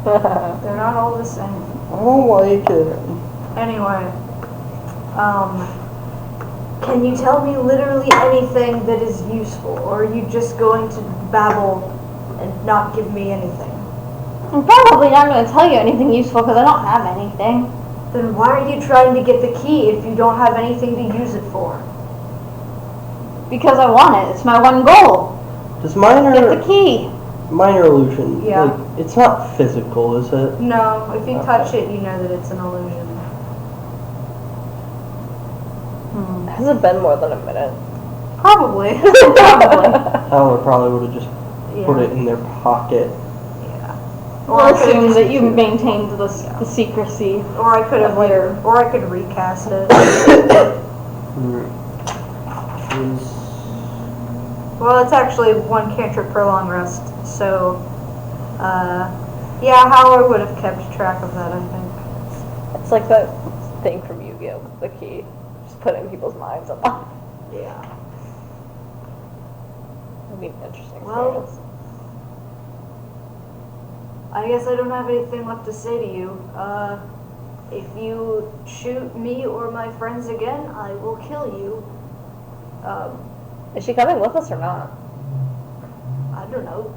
They're not all the same. I don't like it. Anyway, can you tell me literally anything that is useful, or are you just going to babble and not give me anything? I'm probably not going to tell you anything useful because I don't have anything. Then why are you trying to get the key if you don't have anything to use it for? Because I want it. It's my one goal. Does minor Get the key. minor illusion? Yeah. Like, it's not physical, is it? No, if you touch it, you know that it's an illusion. Has it been more than a minute? Probably. Probably. Howler probably would have just put Yeah. it in their pocket. Yeah. We'll assume that you maintained the secrecy. Or I could have later. or I could recast it. Well, it's actually one cantrip per long rest, so yeah, Howler would have kept track of that, I think. It's like that thing from Yu-Gi-Oh! The key. Just put it in people's minds a lot. Yeah. That'd be an interesting Well, experience. I guess I don't have anything left to say to you. If you shoot me or my friends again, I will kill you. Is she coming with us or not? I don't know.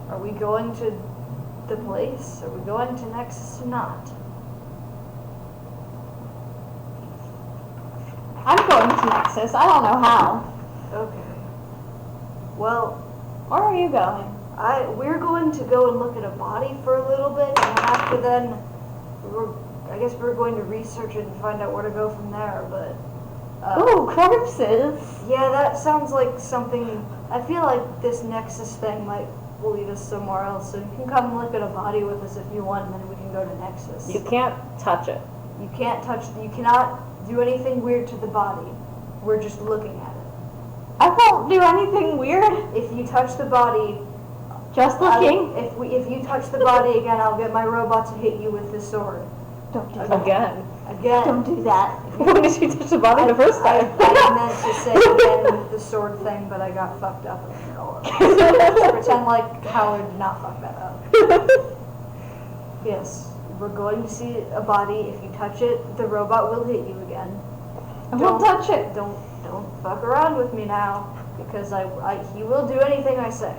Are we going to the place? Are we going to Nexus or not? I'm going to Nexus. I don't know how. Okay. Well, Where are you going? we're going to go and look at a body for a little bit, and after then, I guess we're going to research it and find out where to go from there, but... Ooh, corpses. Yeah, that sounds like something... I feel like this Nexus thing might lead us somewhere else, so you can come look at a body with us if you want, and then we can go to Nexus. You can't touch it. You cannot do anything weird to the body. We're just looking at it. I won't do anything weird. If you touch the body... Just looking. If you touch the body again, I'll get my robot to hit you with this sword. Don't do that. Again. Again. Don't do that. When did she touch the body the first time? I meant to say again with the sword thing, but I got fucked up in the middle of it. Pretend like Howard did not fuck that up. Yes, we're going to see a body. If you touch it, the robot will hit you again. I won't touch it. Don't fuck around with me now, because he will do anything I say.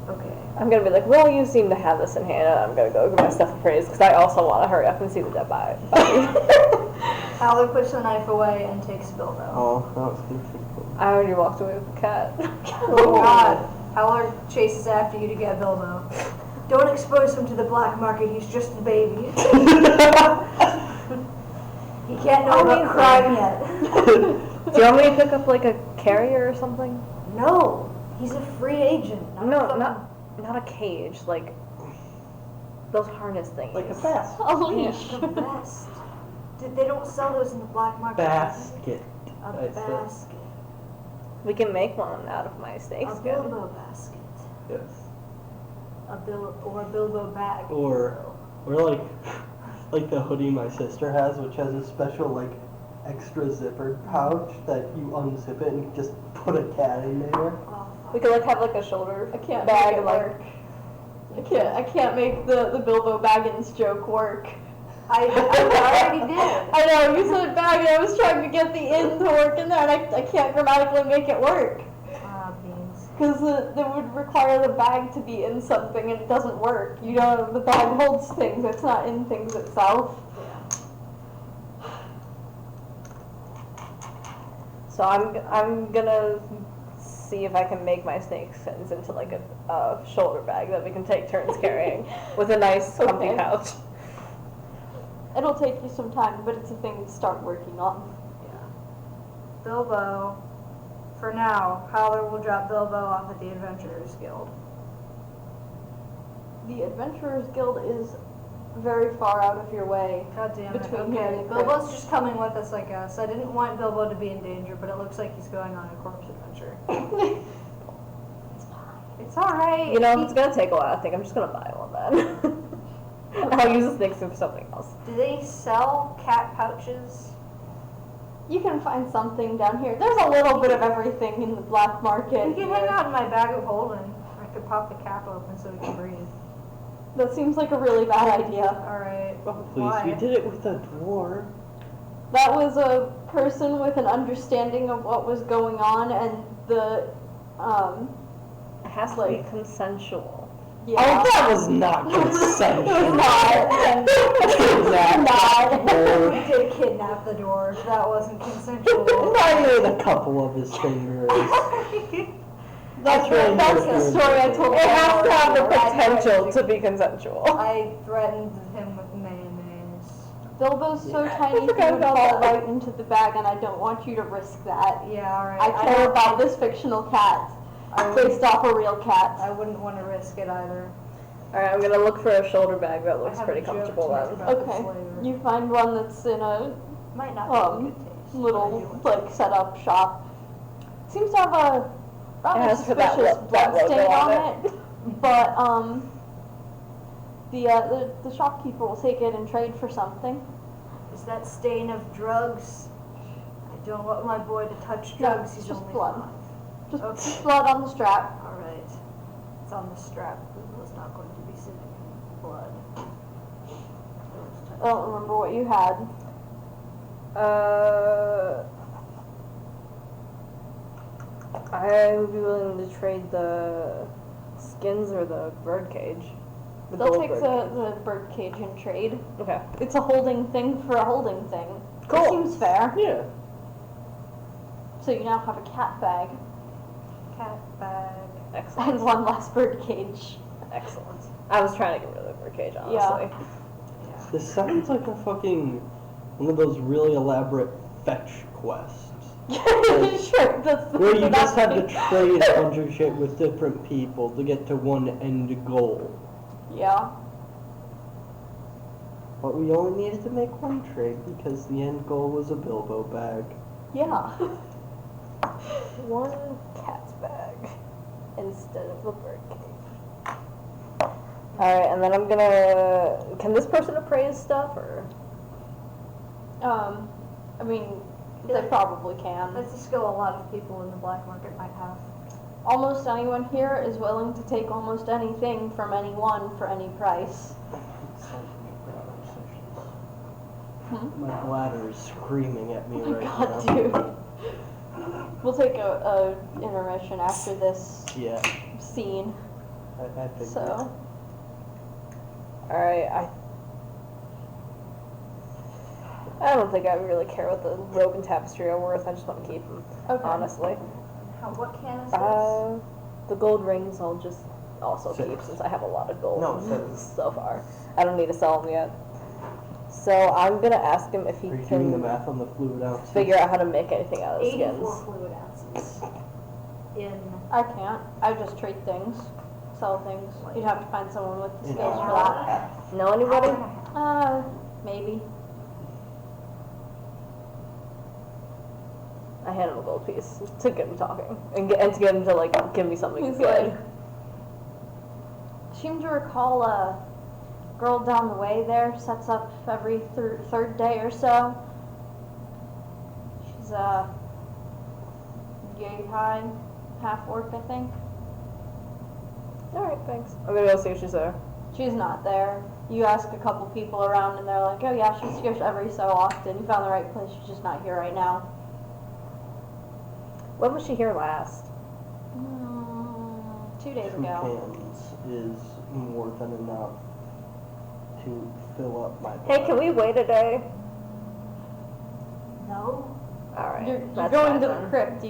Okay. I'm gonna be like, well, you seem to have this in hand, and I'm gonna go give my stuff a praise, because I also want to hurry up and see the dead body. Howler puts the knife away and takes Bilbo. Oh, that was good. I already walked away with the cat. Oh God. Howler chases after you to get Bilbo. Don't expose him to the black market, he's just a baby. He can't know about crime yet. Do you want me to pick up like a carrier or something? No, he's a free agent. No, not a cage, like those harness things. Like a vest. A leash. The vest. They don't sell those in the black market. Basket. A I said. basket. We can make one out of my snake A skin. Bilbo basket. Yes. Or a Bilbo bag. Or like the hoodie my sister has, which has a special like extra zippered pouch that you unzip it and just put a cat in there. Oh, We could like have like a shoulder I can't bag make it like work. I can't make the Bilbo Baggins joke work. I already did. I know, you said bag and I was trying to get the in to work in there and I can't grammatically make it work. Beans. Because it would require the bag to be in something and it doesn't work. You know, the bag holds things, it's not in things itself. So I'm gonna see if I can make my snake skins into like a shoulder bag that we can take turns carrying with a nice comfy Okay. pouch. It'll take you some time, but it's a thing to start working on. Bilbo. For now, Howler will drop Bilbo off at the Adventurers Guild. The Adventurers Guild is very far out of your way. God damn it. Between here Okay, and Bilbo's just coming with us, I guess. I didn't want Bilbo to be in danger, but it looks like he's going on a corpse adventure. It's alright. You know, if it's gonna take a while, I think I'm just gonna buy one then. I'll use the snake skin for something else. Do they sell cat pouches? You can find something down here. There's a little bit of everything in the black market. You can hang out in my bag of holding. I could pop the cap open so we can breathe. That seems like a really bad idea. Alright. Oh, please, Why? we did it with a dwarf. That was a person with an understanding of what was going on, and the, It has to be consensual. yeah. Oh, that was not consensual. We did kidnap the dwarf. That wasn't consensual. I made a couple of his fingers. That's really That's the story I told It has to have the I potential threatened to be consensual. I threatened him with mayonnaise. Bilbo's so Yeah. tiny he would forgot about fall that. right into the bag, and I don't want you to risk that. Yeah, alright. I care about this fictional cat, based off a real cat. I wouldn't want to risk it either. Alright, I'm gonna look for a shoulder bag that I looks have pretty a joke comfortable to make then. about this Okay, later. you find one that's in a Might not be in good taste. little, like, set-up shop. Seems to have a rather It has that suspicious that blood stain logo on on it, but, the shopkeeper will take it and trade for something. Is that stain of drugs? I don't want my boy to touch No, drugs. it's He's just only blood. 5. Just Okay. blood on the strap. Alright. It's on the strap. It's not going to be sitting in blood. I don't remember what you had. I would be willing to trade the skins or the bird cage. The They'll gold take bird the bird cage and trade. cage. Okay. It's a holding thing for a holding thing. Cool. It seems fair. Yeah. So you now have a cat bag Cat bag. Excellent. and one less bird cage. Excellent. I was trying to get rid of the bird cage, honestly. This sounds like a fucking one of those really elaborate fetch quests. Sure, that's Where you that's just have to me. trade a bunch of shit with different people to get to one end goal. Yeah. But we only needed to make one trade because the end goal was a Bilbo bag. Yeah. One cat's bag instead of a bird cage. Alright, and then I'm gonna... Can this person appraise stuff, or...? I mean, they probably can. That's a skill a lot of people in the black market might have. Almost anyone here is willing to take almost anything from anyone for any price. My bladder is screaming at me Oh my right god, now. dude. We'll take a intermission after this Yeah, scene. I think. So, Alright, I don't think I really care what the robe and tapestry are worth. I just want to keep them, okay. honestly. What can is this? The gold rings I'll just also 6. keep since I have a lot of gold No, 7. so far. I don't need to sell them yet. So I'm gonna ask him if he Are you doing the can math on the fluid ounces? figure out how to make anything out of the 84 skins. fluid ounces. In I can't. I just trade things, sell things. You'd have to find someone with the In skills for hour that. and a half. Know anybody? Maybe. I hand him a gold piece to get him talking and to get him to like give me something He's good. like, seem to recall a girl down the way there sets up every third day or so. She's yay high, half orc, I think. Alright, thanks. I'm gonna go see if she's there. She's not there. You ask a couple people around and they're like, oh yeah, she's here every so often. You found the right place, she's just not here right now. When was she here last? 2 days 2 ago. cans is more than enough to fill up my Hey, can we wait a day? no. Alright. You're that's going fine to then. the crypt.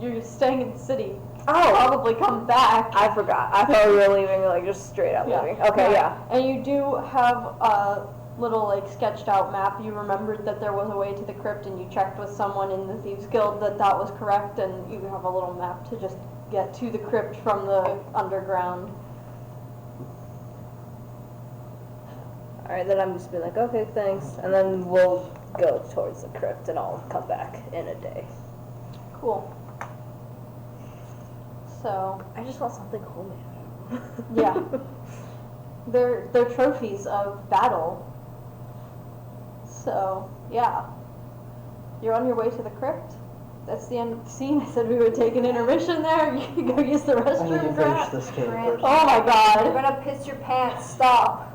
You're staying in the city. Oh! Probably come back. I forgot. I thought we were leaving, like, just straight up leaving. Okay, yeah. And you do have a little, like, sketched out map. You remembered that there was a way to the crypt, and you checked with someone in the Thieves Guild that that was correct, and you have a little map to just get to the crypt from the underground. Alright, then I'm just be like, okay, thanks. And then we'll go towards the crypt, and I'll come back in a day. Cool. So, I just want something homemade. yeah. They're trophies of battle. So, yeah. You're on your way to the crypt? that's the end of the scene. I said we would take an intermission there. You can go use the I need to restroom, finish Grant. this game Grant. first. Oh my You're god. gonna piss your pants. Stop.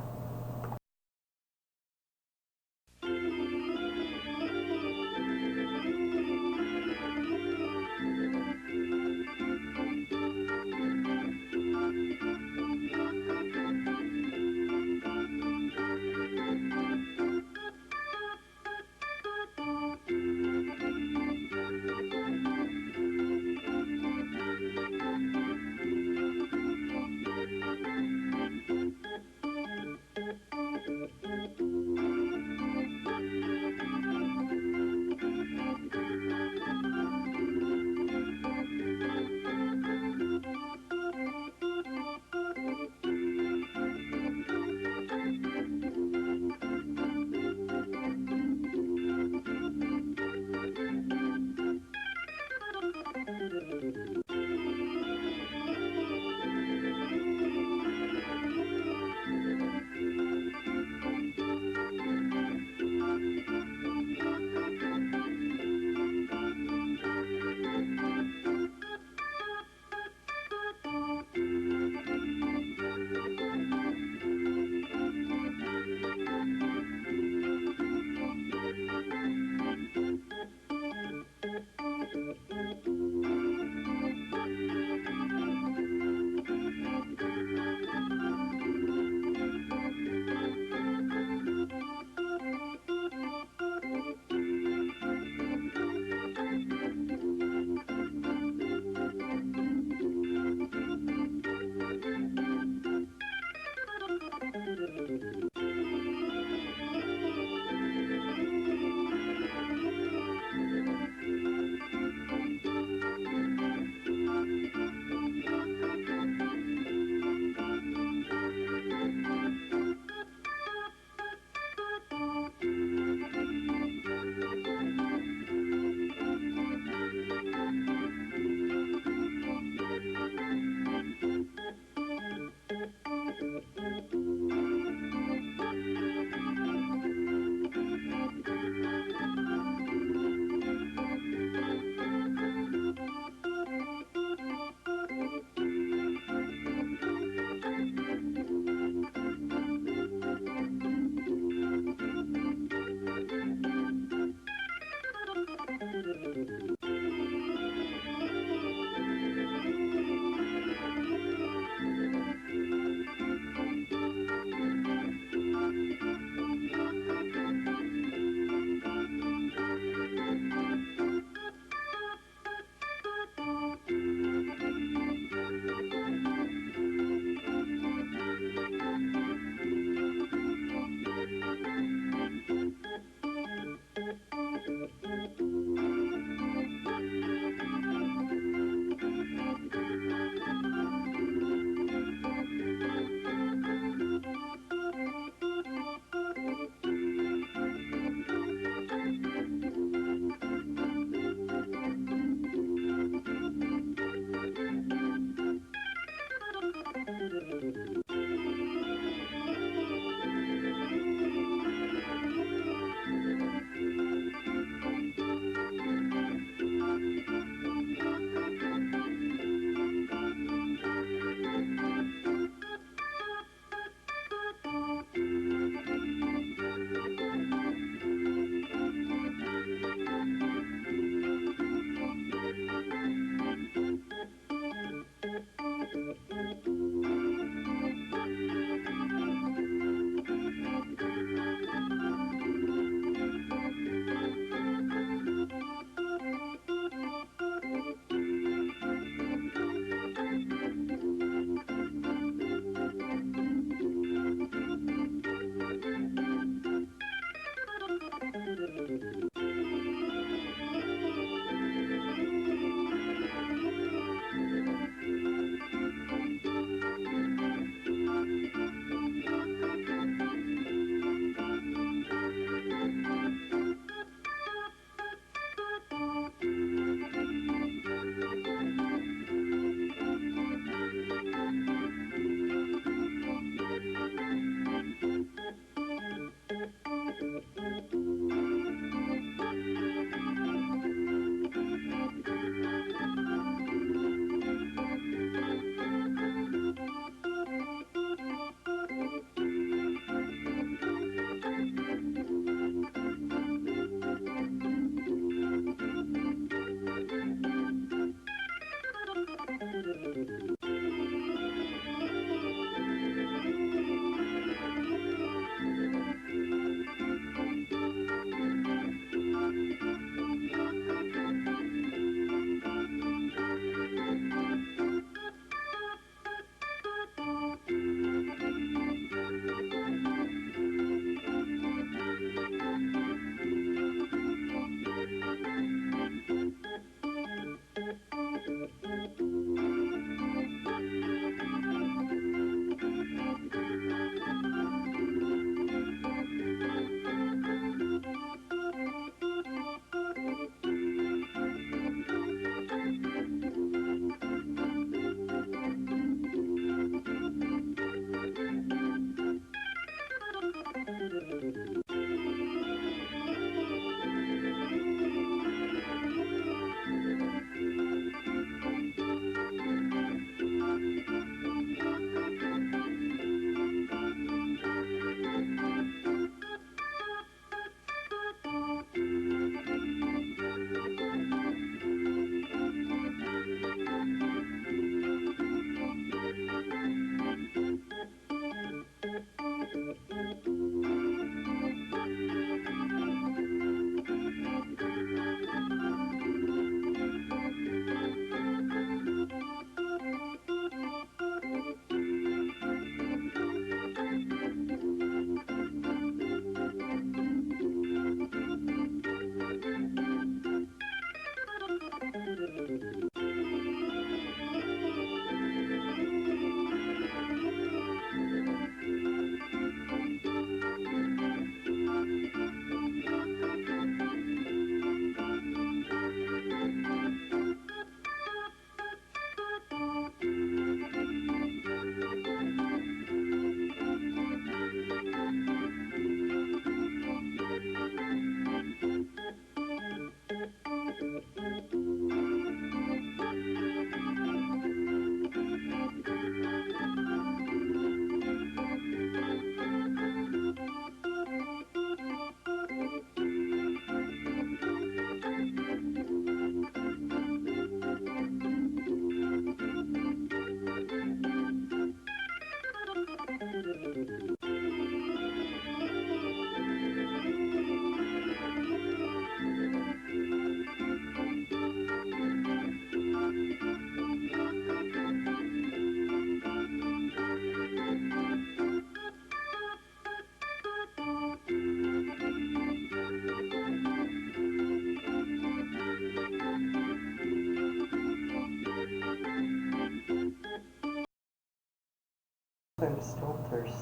I'm still thirsty.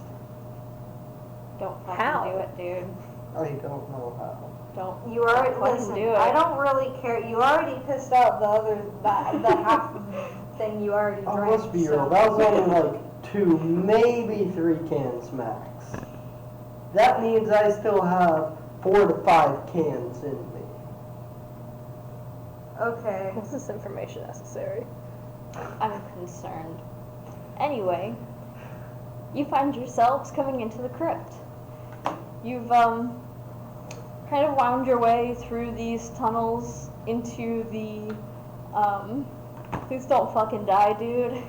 Don't fucking How? do it, dude. I don't know how. Don't. You already fucking listen. do it. I don't really care. You already pissed out the half thing you already Oh, drank. let's be real. That was only like 2, maybe 3 cans max. That means I still have 4 to 5 cans in me. Okay. Is this information necessary? I'm concerned. Anyway, you find yourselves coming into the crypt. You've kind of wound your way through these tunnels into the please don't fucking die, dude.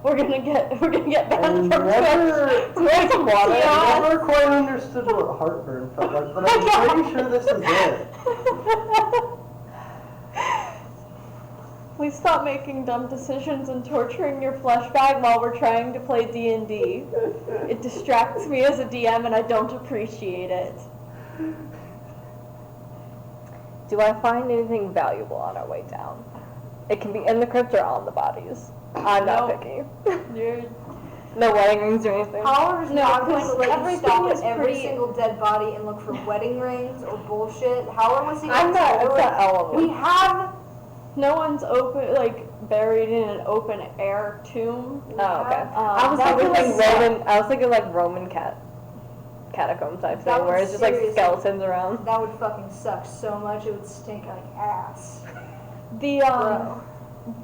We're gonna get banned from Twitch. Drink some water. I never quite understood what heartburn felt like, but I'm pretty sure this is it. Please stop making dumb decisions and torturing your flesh bag while we're trying to play D&D. It distracts me as a DM and I don't appreciate it. Do I find anything valuable on our way down? It can be in the crypt or on the bodies. I'm not Nope. picky. You're No wedding rings or anything. Oliver's No, not going because to let you everything stop is at every pretty- single dead body and look for wedding rings or bullshit. How was he I'm going to not. do It's it? not all of We them. have. no one's buried in an open air tomb. Oh, okay. I was that thinking would like suck. Roman. I was thinking like Roman catacomb type That thing, would where it's just like seriously- skeletons around. That would fucking suck so much. It would stink like ass. The Bro.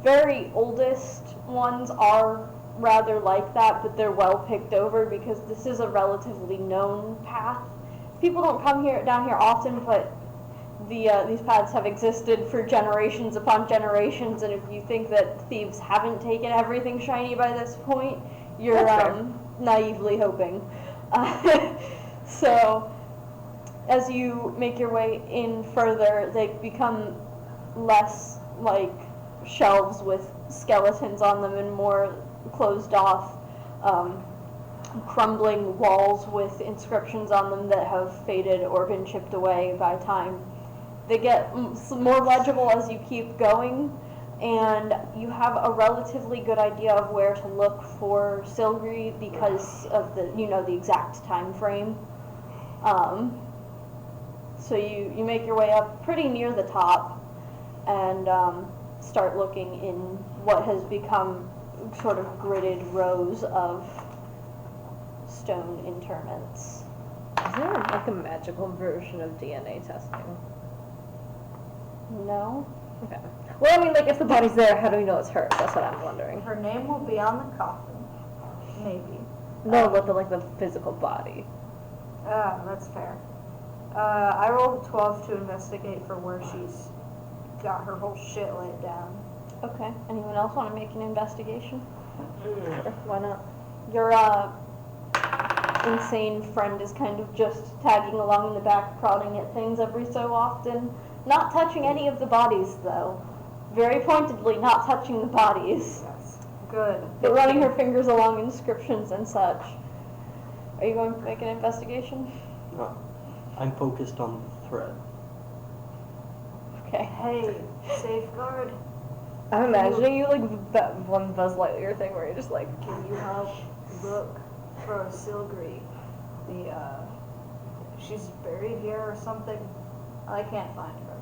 very oldest ones are rather like that, but they're well picked over because this is a relatively known path. People don't come down here often, but these paths have existed for generations upon generations, and if you think that thieves haven't taken everything shiny by this point, you're That's fair. naively hoping. So, as you make your way in further, they become less like shelves with skeletons on them and more closed off, crumbling walls with inscriptions on them that have faded or been chipped away by time. They get more legible as you keep going, and you have a relatively good idea of where to look for Silgri because of the exact time frame. So you make your way up pretty near the top and start looking in what has become sort of gridded rows of stone interments. Is there like a magical version of DNA testing? No? Okay. Well, I mean, like if the body's there, how do we know it's hers? That's what I'm wondering. Her name will be on the coffin. Maybe. No, but the physical body. That's fair. I rolled a 12 to investigate for where she's got her whole shit laid down. Okay. Anyone else want to make an investigation? Sure. Why not? Your insane friend is kind of just tagging along in the back, prodding at things every so often. Not touching any of the bodies, though. Very pointedly not touching the bodies. Yes. Good. But running her fingers along inscriptions and such. Are you going to make an investigation? No. I'm focused on the thread. Okay. Hey, safeguard. I'm imagining you like that one Buzz Lightyear thing where you're just like, Can you help look for Silgri? She's buried here or something. I can't find her.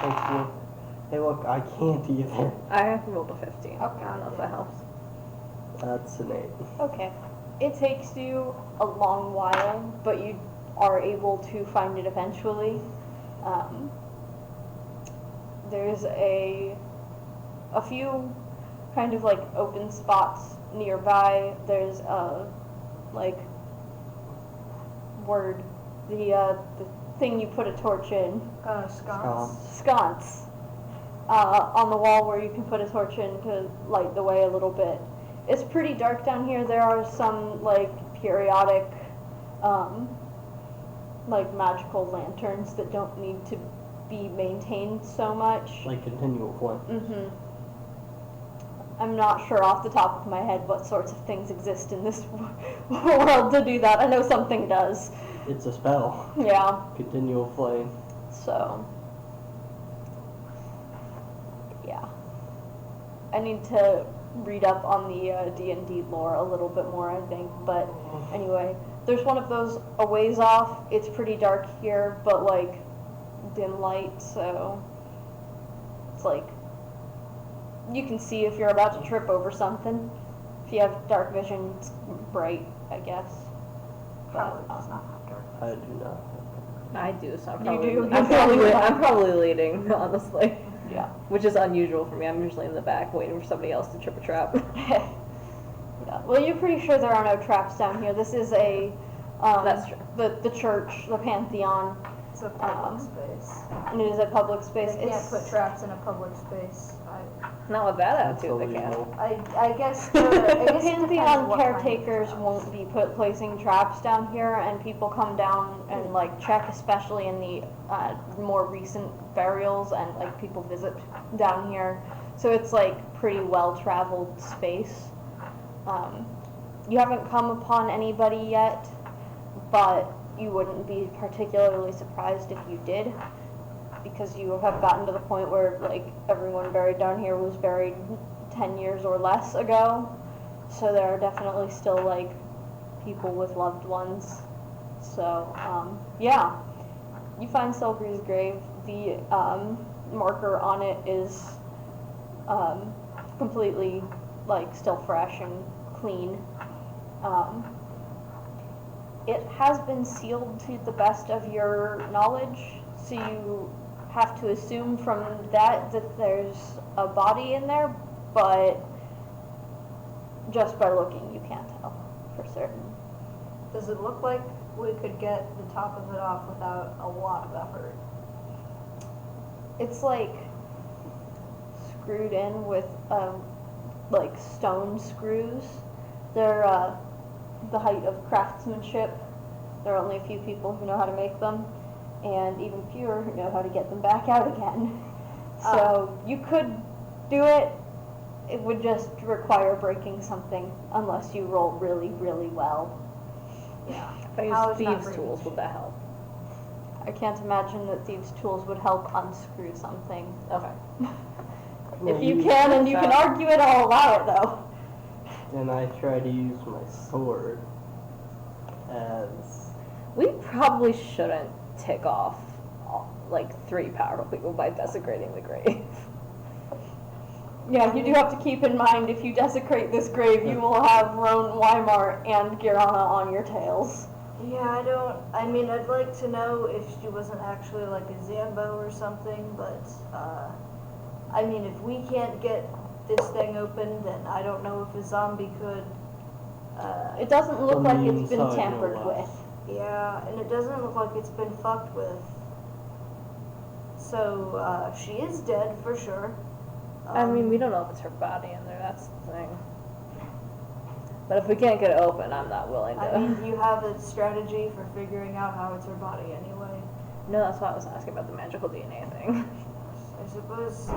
Hopefully. Hey, look, I can't either. I rolled a 15. Okay. I don't know if that helps. That's an 8. Okay. It takes you a long while, but you are able to find it eventually. There's a few kind of like open spots nearby. There's the thing you put a torch in, Sconce. sconce, on the wall where you can put a torch in to light the way a little bit. It's pretty dark down here. There are some like periodic like magical lanterns that don't need to be maintained so much. Like continual flame. I'm not sure off the top of my head what sorts of things exist in this world to do that. I know something does. It's a spell. Yeah. Continual flame. So, yeah. I need to read up on the D&D lore a little bit more, I think. But anyway, there's one of those a ways off. It's pretty dark here, but like dim light, so it's like you can see if you're about to trip over something. If you have dark vision, it's bright, I guess. Probably does not have dark. I do not. I do, so I'm You probably, do? I'm probably leading, honestly. Yeah. Which is unusual for me. I'm usually in the back waiting for somebody else to trip a trap. Yeah. Well, you're pretty sure there are no traps down here. This is a That's true. the church, the Pantheon, It's a public space. and it is a public space. They can't put traps in a public space. Not with that That's attitude, they can. illegal. I guess The it depends Pantheon what kind of caretakers traps. won't be placing traps down here, and people come down and like check, especially in the more recent burials, and like people visit down here. So it's like pretty well-traveled space. You haven't come upon anybody yet, but you wouldn't be particularly surprised if you did, because you have gotten to the point where like everyone buried down here was buried 10 years or less ago, so there are definitely still like people with loved ones. So yeah, you find Silvery's grave. The marker on it is completely like still fresh and clean. It has been sealed to the best of your knowledge, so you have to assume from that there's a body in there, but just by looking you can't tell for certain. Does it look like we could get the top of it off without a lot of effort? It's like screwed in with like stone screws. They're the height of craftsmanship. There are only a few people who know how to make them, and even fewer who know how to get them back out again. So you could do it. It would just require breaking something, unless you roll really, really well. Yeah. If I How use is that thieves' breaking tools, would shit? that help? I can't imagine that thieves' tools would help unscrew something. Okay. If you can, and you can argue it, I'll allow it though. And I try to use my sword as We probably shouldn't tick off like 3 powerful people by desecrating the grave. Yeah, you do have to keep in mind, if you desecrate this grave, you will have Roan, Weimar, and Girana on your tails. Yeah, I mean, I'd like to know if she wasn't actually like a Zambo or something, but, I mean, if we can't get this thing open, then I don't know if a zombie could. It doesn't look like it's Inside, been no tampered less. with. Yeah, and it doesn't look like it's been fucked with. So, she is dead for sure. I mean, we don't know if it's her body in there, that's the thing. But if we can't get it open, I'm not willing to. I mean, you have a strategy for figuring out how it's her body anyway. No, that's why I was asking about the magical DNA thing. I suppose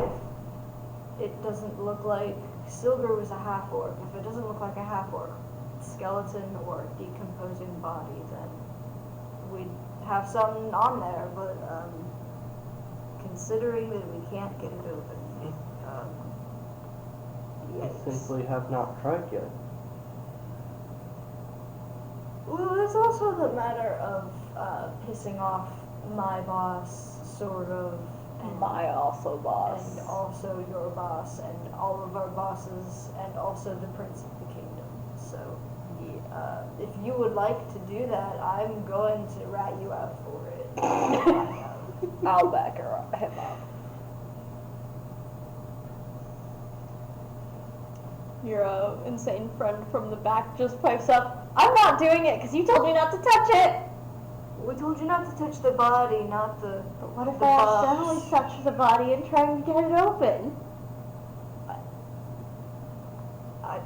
if it doesn't look like Silver was a half-orc, if it doesn't look like a half-orc skeleton or decomposing body, then we'd have something on there, but considering that we can't get it open, I yikes. simply have not tried yet. Well, there's also the matter of pissing off my boss, sort of, and My also boss. and also your boss, and all of our bosses, and also the Prince of the Kingdom. So, if you would like to do that, I'm going to rat you out for it. I'll back him up. Your insane friend from the back just pipes up, I'm not doing it because you told me not to touch it! We told you not to touch the body, not the. But what if The I box. accidentally touch the body and try and get it open?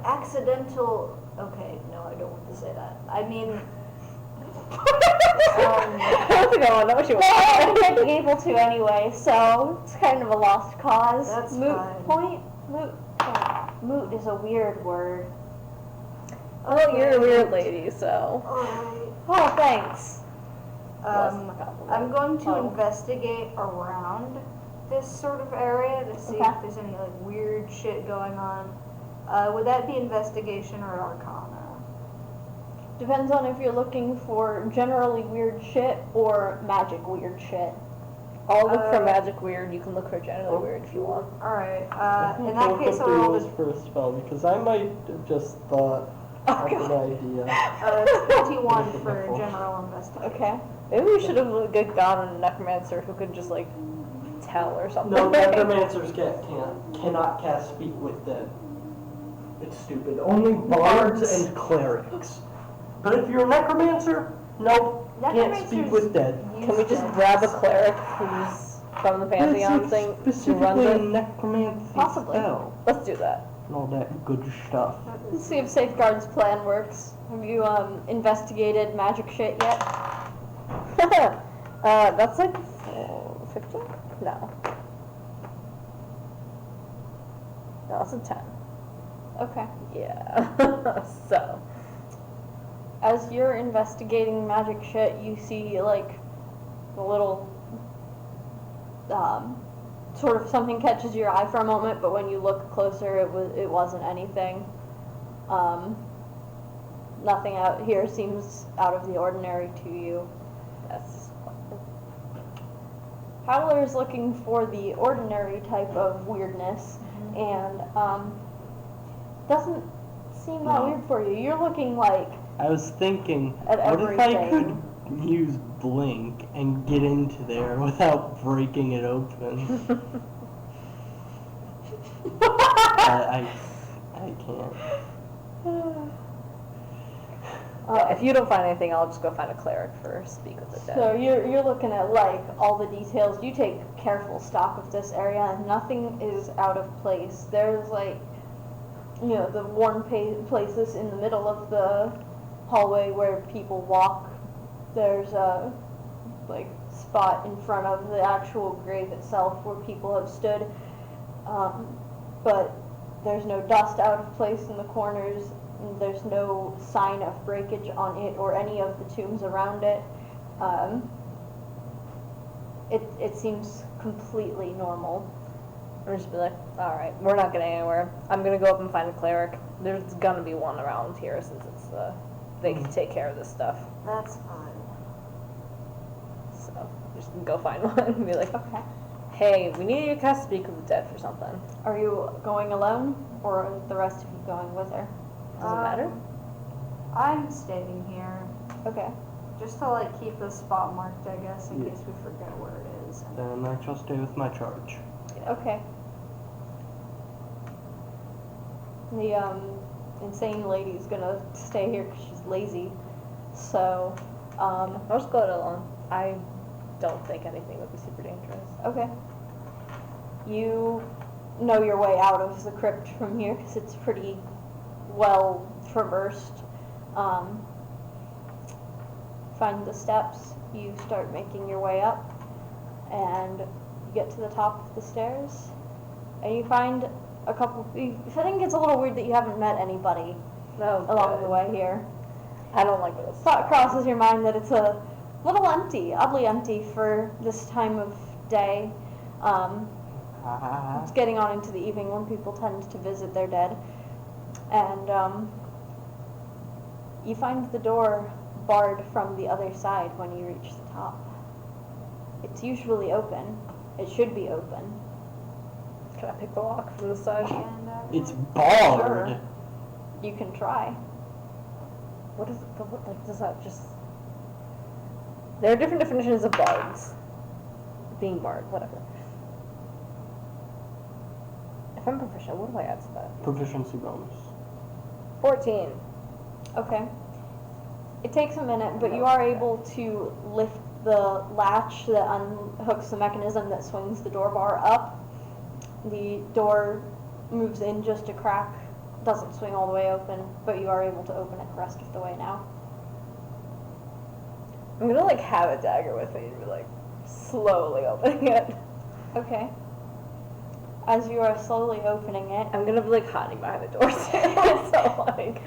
Accidental. Okay, no, I don't want to say that. I mean. I don't think I want to know what you Well, I want. wouldn't be able to anyway, so it's kind of a lost cause. That's Moot fine. point? Moot is a weird word. Oh, you're a weird lady, so. Alright. Oh, thanks. Wasn't a compliment. I'm going to Oh. investigate around this sort of area to see Okay. if there's any like weird shit going on. Would that be investigation or arcana? Depends on if you're looking for generally weird shit or magic weird shit. I'll look for Uh, magic weird. You can look for generally weird if you want. Alright, in Go that case I'll roll this this. for a spell because I might have just thought of an idea. 21 for general investigation. Okay. Maybe we should have gotten a necromancer who could just like tell or something. No, necromancers cannot cast Speak with Dead. It's stupid. Only bards and clerics. But if you're a necromancer, no, can't speak with dead. Can we just grab a cleric who's from the Pantheon thing who runs Specifically a it? necromancy Possibly. spell. Let's do that. And all that good stuff. Let's see if Safeguard's plan works. Have you investigated magic shit yet? That's like 15? No. No, that's a 10. Okay. Yeah. So. As you're investigating magic shit, you see like a little sort of something catches your eye for a moment, but when you look closer, it wasn't anything. Nothing out here seems out of the ordinary to you. That's Howler's looking for the ordinary type of weirdness, and doesn't seem that weird for you. You're looking like I was thinking, At what if I could everything. use Blink and get into there without breaking it open? I can't. if you don't find anything, I'll just go find a cleric for Speak with the Dead. So you're looking at like all the details. You take careful stock of this area, and nothing is out of place. There's like, you know, the worn places in the middle of the hallway where people walk. There's a like spot in front of the actual grave itself where people have stood, but there's no dust out of place in the corners. And there's no sign of breakage on it or any of the tombs around it. It seems completely normal. I'm just be like, alright, we're not getting anywhere. I'm gonna go up and find a cleric. There's gonna be one around here since it's they can take care of this stuff. That's fine. So just go find one and be like, Okay. hey, we need you to cast Speak with the Dead for something. Are you going alone, or are the rest of you going with her? Does it matter? I'm staying here Okay. just to like keep the spot marked, I guess, in Yeah. case we forget where it is. Then I shall stay with my charge. Okay. The insane lady's gonna stay here because she's lazy. So, I'll just go it alone. I don't think anything would be super dangerous. okay. You know your way out of the crypt from here because it's pretty well traversed. Find the steps, you start making your way up, and you get to the top of the stairs, and you find a couple. I think it's a little weird that you haven't met anybody No, along the way here. I don't like this. Thought crosses your mind that it's a little empty, oddly empty for this time of day. It's getting on into the evening when people tend to visit their dead. And you find the door barred from the other side when you reach the top. It's usually open. It should be open. Can I pick the lock from the side? And, It's barred. Sure. You can try. What is it? What, like, does that just... There are different definitions of bards. Being barred, whatever. If I'm proficient, what do I add to that? Proficiency bonus. 14. Okay. It takes a minute, but you are able to lift the latch that unhooks the mechanism that swings the door bar up. The door moves in just a crack, doesn't swing all the way open, but you are able to open it the rest of the way now. I'm gonna like have a dagger with me and be like slowly opening it. Okay. As you are slowly opening it, I'm gonna be like hiding behind the door too. So like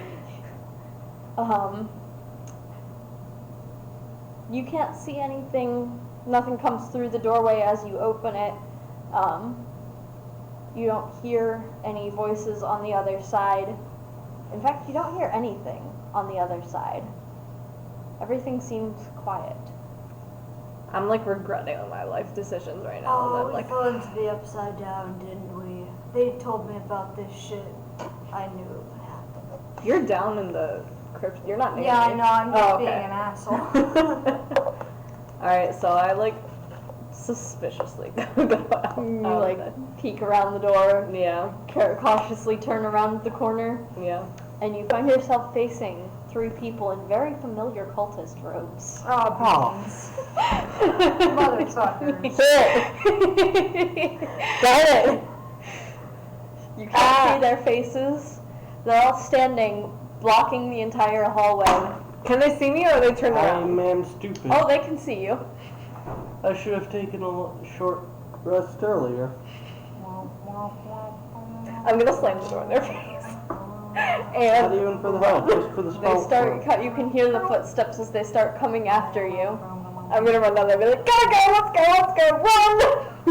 you can't see anything, nothing comes through the doorway as you open it. You don't hear any voices on the other side. In fact, you don't hear anything on the other side. Everything seems quiet. I'm like regretting my life decisions right now. Oh, I'm we like, fell into the upside down, didn't we? They told me about this shit. I knew it would happen. you're down in the crypt. You're not near Yeah, me. I know, I'm just Oh, being okay. an asshole. Alright, so I like suspiciously go out. You out of like it. peek around the door, Yeah, cautiously turn around the corner, yeah. and you find yourself facing 3 people in very familiar cultist robes. Oh, beans. Motherfuckers. Got it. You can't see their faces. They're all standing, blocking the entire hallway. Can they see me or are they turned I around? am stupid. Oh, they can see you. I should have taken a short rest earlier. I'm gonna slam the door in their face. Not And even for the help, just for the They spell. start. You can hear the footsteps as they start coming after you. I'm gonna run down there and be like, gotta go, let's go, run!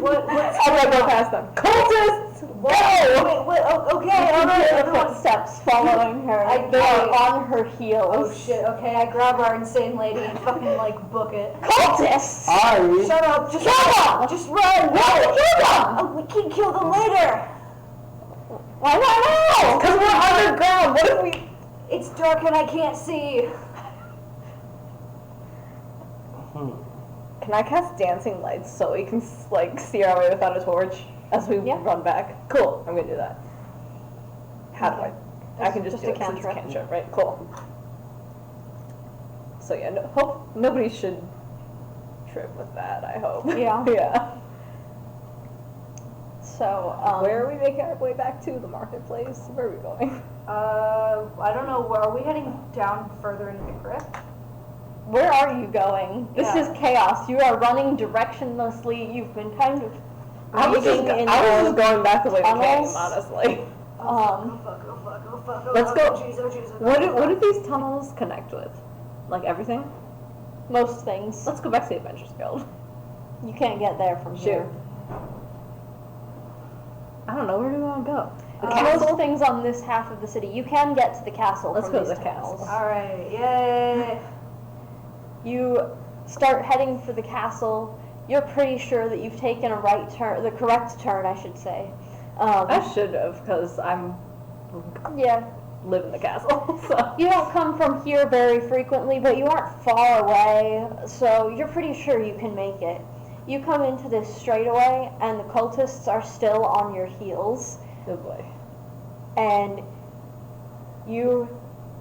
What's I'm gonna go past them. Cultists! Go! Wait, okay, You can hear the everyone. footsteps following her. They're on her heels. Oh shit, okay, I grab our insane lady and fucking like book it. Cultists! Shut up, just Kill them! Just run! We have to kill them! Oh, we can kill them later! Why not now? Because we're underground, what if we... It's dark and I can't see. Can I cast dancing lights so we can like see our way without a torch as we Yeah. run back? Cool, I'm gonna do that. How do I? I can just Just do a it 'cause it's cantrip. cantrip, right? Cool. So yeah, hope nobody should trip with that. I hope. Yeah. Yeah. So, Where are we making our way back to? The marketplace? Where are we going? I don't know, are we heading down further into the crypt? where are you going? This Yeah. is chaos. You are running directionlessly. You've been kind of I was weaving in just the going back the way we came, tunnels. honestly. Oh fuck, oh fuck, oh fuck, oh Let's oh, go. jeez, oh jeez, oh What fuck. do these tunnels connect with? Like everything? most things. Let's go back to the Adventures Guild. You can't get there from Shoot. here. I don't know, where do we want to go? The Most castle? things on this half of the city. You can get to the castle. Let's from go to these the tunnels. castle. Alright, yay! You start heading for the castle. You're pretty sure that you've taken a right turn, the correct turn, I should say. I should have, because I'm Yeah. live in the castle. So. You don't come from here very frequently, but you aren't far away, so you're pretty sure you can make it. You come into this straightaway, and the cultists are still on your heels, Good boy. and you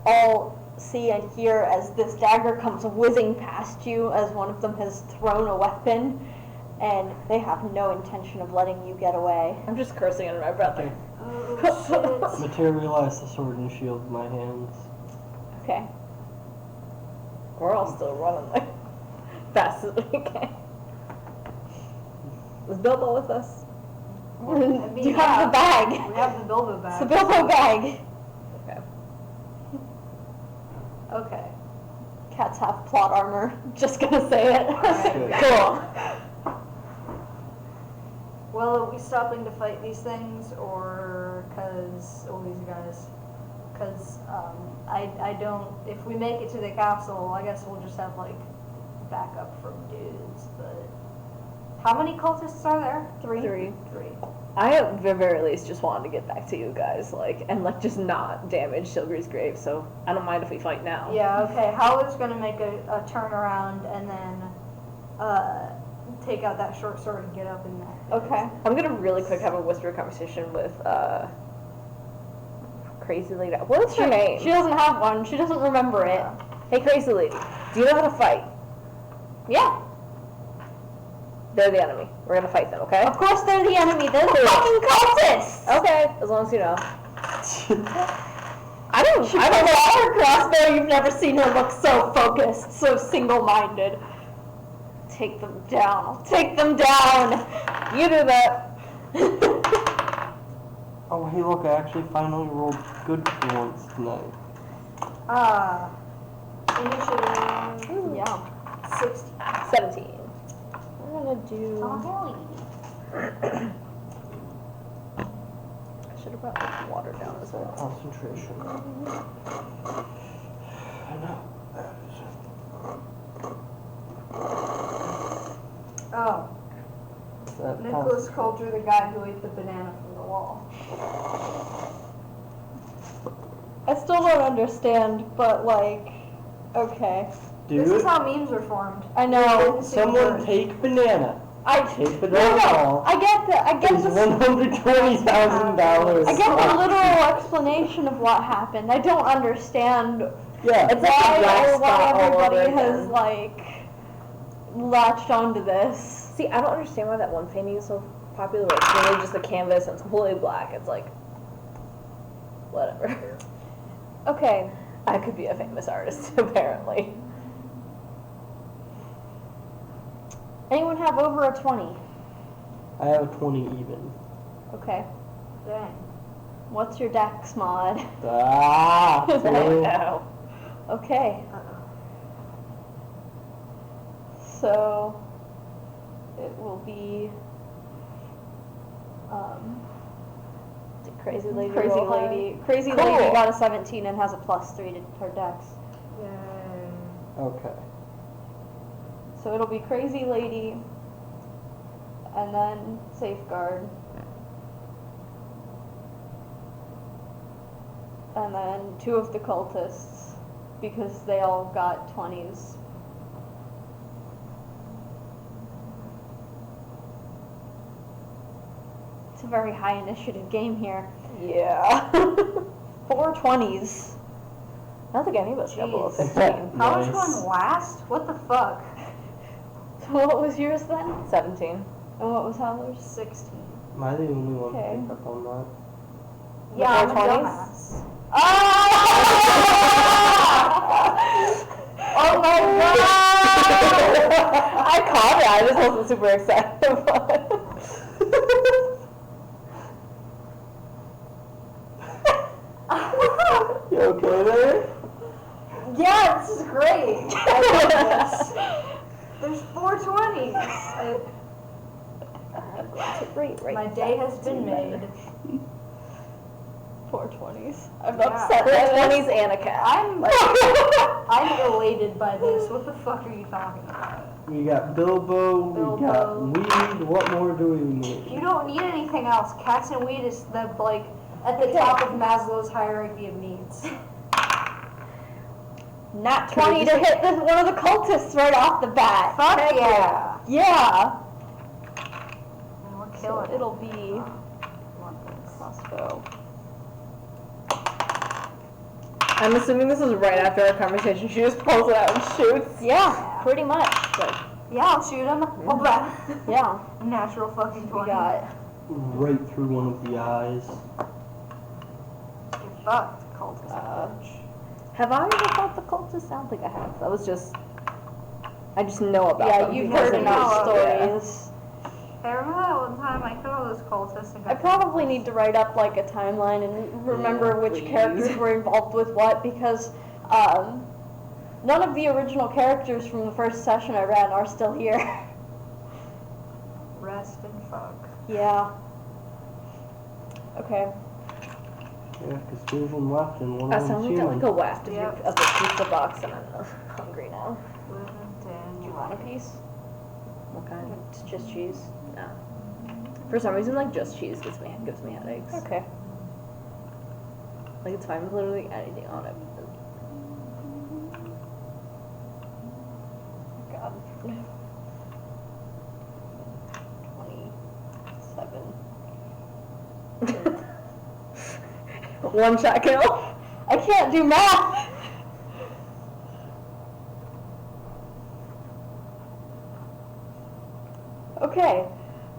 all see and hear as this dagger comes whizzing past you as one of them has thrown a weapon, and they have no intention of letting you get away. I'm just cursing under my breath. Like, Oh shit. Materialize the sword and shield in my hands. Okay. we're all still running like fast as we can. Is Bilbo with us? I mean, You have the bag. We have the Bilbo It's bag. the Bilbo bag. Okay. Okay. Cats have plot armor. Just gonna say it. Good. Cool. Well, are we stopping to fight these things, or all these guys? Because I don't. If we make it to the castle, I guess we'll just have like backup from dudes. But how many cultists are there? Three. Three. Three. I at the very least just wanted to get back to you guys, like, and like just not damage Silgri's grave, so I don't mind if we fight now. Yeah. Okay. Howler's gonna make a turnaround and then take out that short sword and get up in there. Okay. I'm gonna really quick have a whisper conversation with Crazy Lady. What's her name? She doesn't have one. She doesn't remember it. Hey, Crazy Lady, do you know how to fight? Yeah. They're the enemy. We're gonna fight them, okay? Of course they're the enemy. They're the fucking cultists. Okay, as long as you know. I don't know her crossbow. You've never seen her look so focused, so single-minded. Take them down. I'll take them down. You do that. Oh, hey, look, I actually finally rolled good for once tonight. Initiative Yeah. 60. 17. I'm gonna do. Oh, I should have brought some water down as well. Concentration. I know. Oh, That Nicholas called you the guy who ate the banana from the wall. I still don't understand, but like, okay. This is Dude, how memes are formed. I know. Didn't see someone word. take banana. I Take no, banana no, ball. I get It's the $120,000. I get the literal explanation of what happened. I don't understand Yeah. It's like a why black or why spot all over everybody has again. like latched onto this. See, I don't understand why that one painting is so popular. Where it's really just a canvas and it's completely black. It's like, whatever. Okay, I could be a famous artist, apparently. anyone have over a 20? I have a 20 even. Okay, Dang. what's your dex mod? Ah! Oh, so- no. Okay, so it will be Crazy lady. Crazy roll high. Lady. Crazy Cool. Lady got a 17 and has a +3 to her dex. Yay. Okay. So it'll be Crazy Lady, and then Safeguard, and then 2 of the cultists, because they all got 20s. It's a very high initiative game here. Yeah. 4 20s. I don't think any of us got below Jeez. 15. How much Nice. one last? What the fuck? So what was yours then? 17. And what was Howler's? 16. Am I the only one Okay. to pick up on that? Yeah, I'm a 420s? dumbass. Oh my god! I caught it. I just wasn't super excited about it. You okay there? Yeah, this is great. I love this. There's 420s. I'm going to rate right My day has been made. 420s. I'm Yeah. upset by this. 20s and a cat. I'm elated by this. What the fuck are you talking about? We got Bilbo, we got Bilbo. weed. What more do we need? You don't need anything else. Cats and weed is the like at the top of Maslow's hierarchy of needs. Nat 20 to hit one of the cultists right off the bat. Fuck Heck yeah. Yeah. And we're So killing it. it'll be Want this. crossbow. I'm assuming this is right after our conversation. She just pulls it out and shoots. Yeah, pretty much. Like, Yeah, I'll shoot him. Hold that. yeah. Natural fucking We 20. got Right through one of the eyes. Get fucked, cultist Uh, bitch. Have I ever fought the cultists? I don't think I have. That was just... I just know about yeah, them. you've because heard of enough know, stories. Hey, remember that one time I killed all those cultists and got I probably need to write up like a timeline and remember Yeah, which please. characters were involved with what, because none of the original characters from the first session I ran are still here. rest and fuck. Yeah. Okay. Yeah, because 2 of them left and one That of sounds them's like a human. waft of, Yep. of a pizza box, and I'm hungry now. Living Do you want a piece? What kind? It's just cheese. No. For some reason, like just cheese gives me headaches. Okay. Like it's fine with literally anything on it. God. 27. One shot kill. I can't do math! Okay.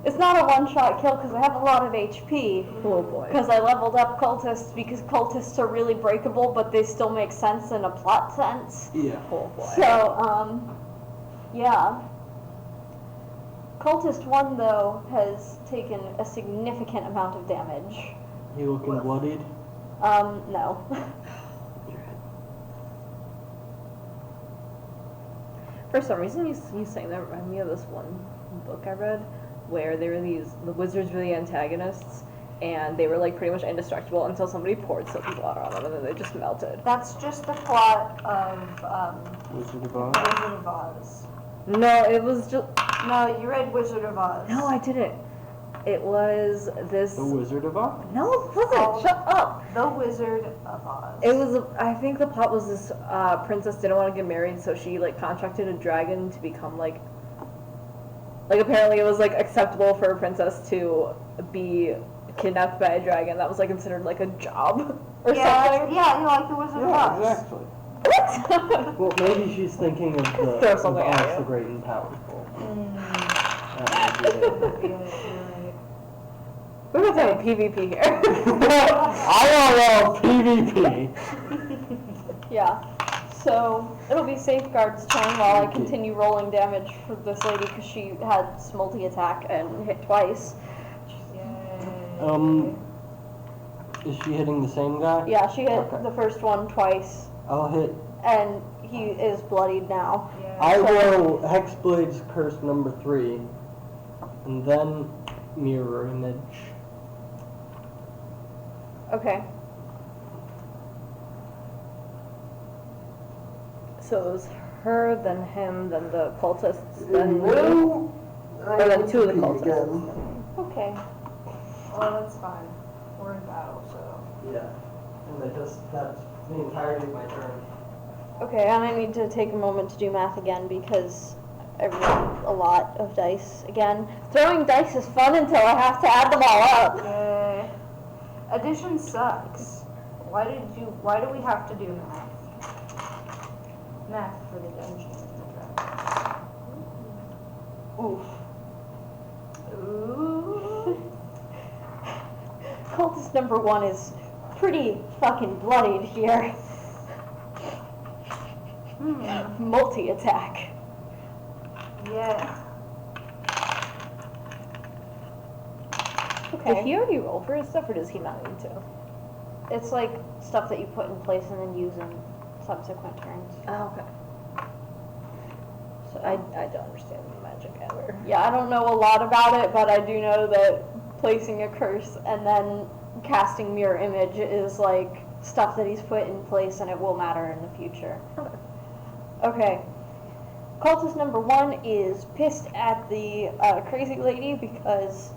It's not a one-shot kill because I have a lot of HP. Oh boy. Because I leveled up cultists because cultists are really breakable, but they still make sense in a plot sense. Yeah. Oh boy. So, yeah. Cultist 1, though, has taken a significant amount of damage. You looking bloodied? No. For some reason, you saying that remind me of this one book I read where the wizards were the antagonists, and they were like pretty much indestructible until somebody poured soapy water on them, and then they just melted. That's just the plot of Wizard of Oz. Wizard of Oz. No, it was just No, you read Wizard of Oz. no, I didn't. It was this. The Wizard of Oz? No, it wasn't. Oh. Shut up. The Wizard of Oz. It was. I think the plot was this princess didn't want to get married, so she like contracted a dragon to become like apparently it was like acceptable for a princess to be kidnapped by a dragon. That was like considered like a job or something. Yeah, you like the Wizard of Oz. exactly. What? Well, maybe she's thinking of the Throw something of at Oz you. the Great and Powerful. That might be it. We're about to have a PvP here. I don't know PvP. Yeah. So it'll be Safeguard's turn while I continue rolling damage for this lady because she had multi-attack and hit twice. Is she hitting the same guy? Yeah, she hit Okay. the first one twice, I'll hit. and he is bloodied now. I will Hexblade's Curse number 3, and then Mirror Image. Okay. So it was her, then him, then the cultists, then me, or then two of the cultists. Okay. Well, that's fine. We're in battle, so. Yeah, and that's the entirety of my turn. Okay, and I need to take a moment to do math again because I rolled a lot of dice again. Throwing dice is fun until I have to add them all up. Yeah. Addition sucks. Why do we have to do math? Math for the dungeon. Oof. Ooh. Cultist number 1 is pretty fucking bloodied here. Multi-attack. Yeah. Okay. Did he already roll for his stuff, or does he not need to? It's like stuff that you put in place and then use in subsequent turns. Oh, okay. So I don't understand the magic ever. yeah, I don't know a lot about it, but I do know that placing a curse and then casting mirror image is like stuff that he's put in place and it will matter in the future. Okay. Cultist number 1 is pissed at the crazy lady because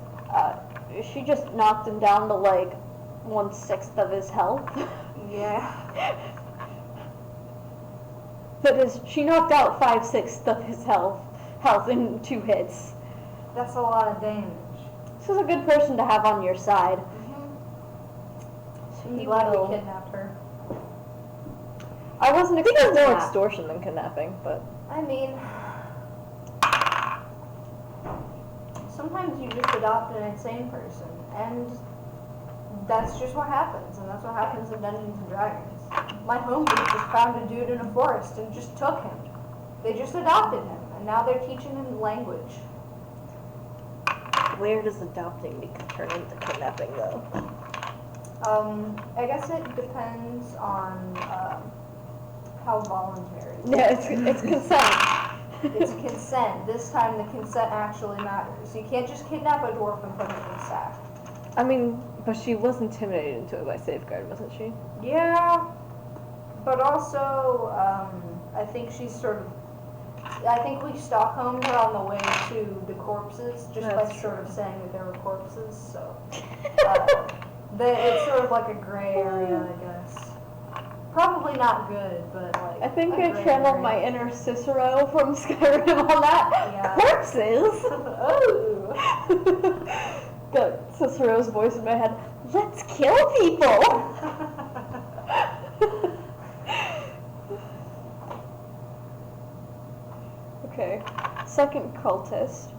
she just knocked him down to like 1/6 of his health. Yeah. That is, she knocked out 5/6 of his health in 2 hits. That's a lot of damage. This is a good person to have on your side. I'm He glad will- we kidnapped her. I wasn't I think there's expecting more that. extortion than kidnapping, but I mean, sometimes you just adopt an insane person, and that's just what happens, and that's what happens in Dungeons and Dragons. My home group just found a dude in a forest and just took him. They just adopted him, and now they're teaching him language. where does adopting turn into kidnapping, though? I guess it depends on how voluntary. Yeah, it's consent. It's consent. This time the consent actually matters. You can't just kidnap a dwarf and put him in a sack. I mean, but she was intimidated into it by Safeguard, wasn't she? Yeah, but also, I think she's I think we Stockholmed her on the way to the corpses, just by That's sort of saying that there were corpses, so. It's sort of like a gray area, I guess. Probably not good, but like. I think a I gray channeled area. my inner Cicero from Skyrim on that. Yeah. Corpses! Oh! Got Cicero's voice in my head. Let's kill people! Okay. Second cultist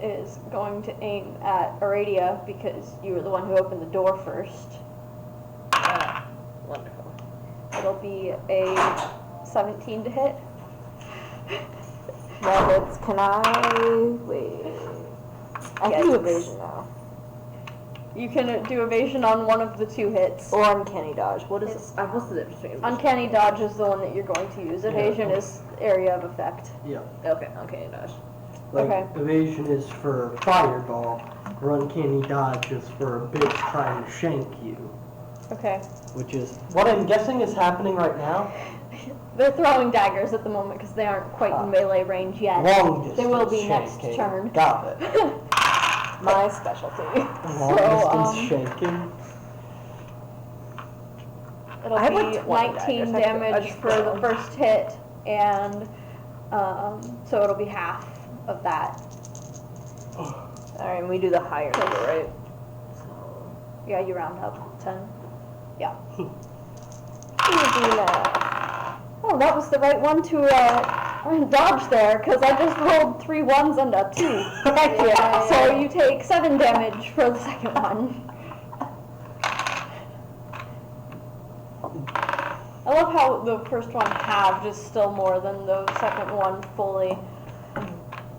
is going to aim at Aradia because you were the one who opened the door first. Wonderful. It'll be a 17 to hit. Well, can I wait? I can do evasion now. You can do evasion on one of the 2 hits. Or uncanny dodge. What's the difference between evasion? Uncanny dodge is the one that you're going to use. Evasion is area of effect. Yeah. Okay, uncanny dodge. Like, Okay. evasion is for fireball, or uncanny dodge is for a bitch trying to shank you. Okay. Which is what I'm guessing is happening right now. They're throwing daggers at the moment because they aren't quite in melee range yet. Long distance They will be next shanking. turn. Got it. My specialty. Long distance shanking. It'll I have be like 20 19 daggers. I damage just for the failed. first hit, and so it'll be half of that. Alright, and we do the higher number, right? Yeah, you round up 10. Yeah. Easy now. Oh, that was the right one to dodge there, because I just rolled 3 1s and a 2. Heck yeah. So you take 7 damage for the second one. I love how the first one halved is still more than the second one fully.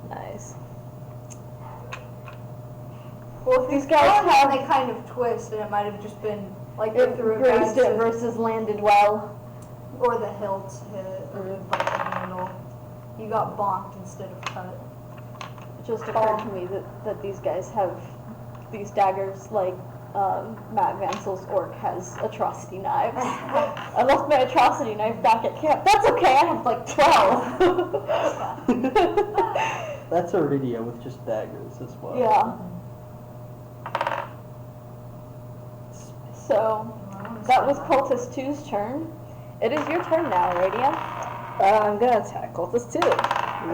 Nice. Well, if These guys have- they kind of twist, and it might have just been like they It threw a grazed guy it versus landed well. or the hilt hit, or like the handle. You got bonked instead of cut. It just occurred to me that these guys have these daggers like Matt Vansel's orc has atrocity knives. I left my atrocity knife back at camp. That's okay, I have like 12. That's Iridia with just daggers as well. Yeah. So, that was Cultist 2's turn. It is your turn now, Radia. I'm gonna attack Cultist 2.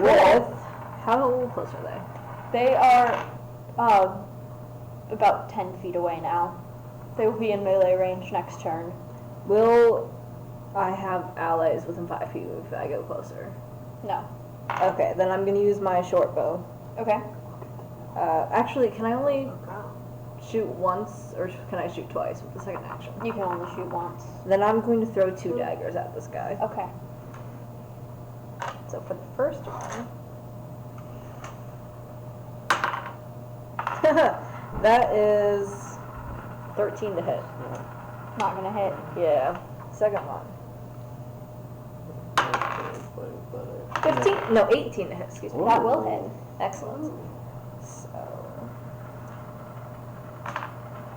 With... How close are they? They are about 10 feet away now. They will be in melee range next turn. Will I have allies within 5 feet if I go closer? No. Okay, then I'm gonna use my short bow. Okay. Actually, can I only shoot once, or can I shoot twice with the second action? You can only shoot once. Then I'm going to throw 2 daggers at this guy. Okay. So for the first one, that is 13 to hit. Not gonna hit. Yeah. Second one. 15? No, 18 to hit, excuse me. That will hit. Excellent. So,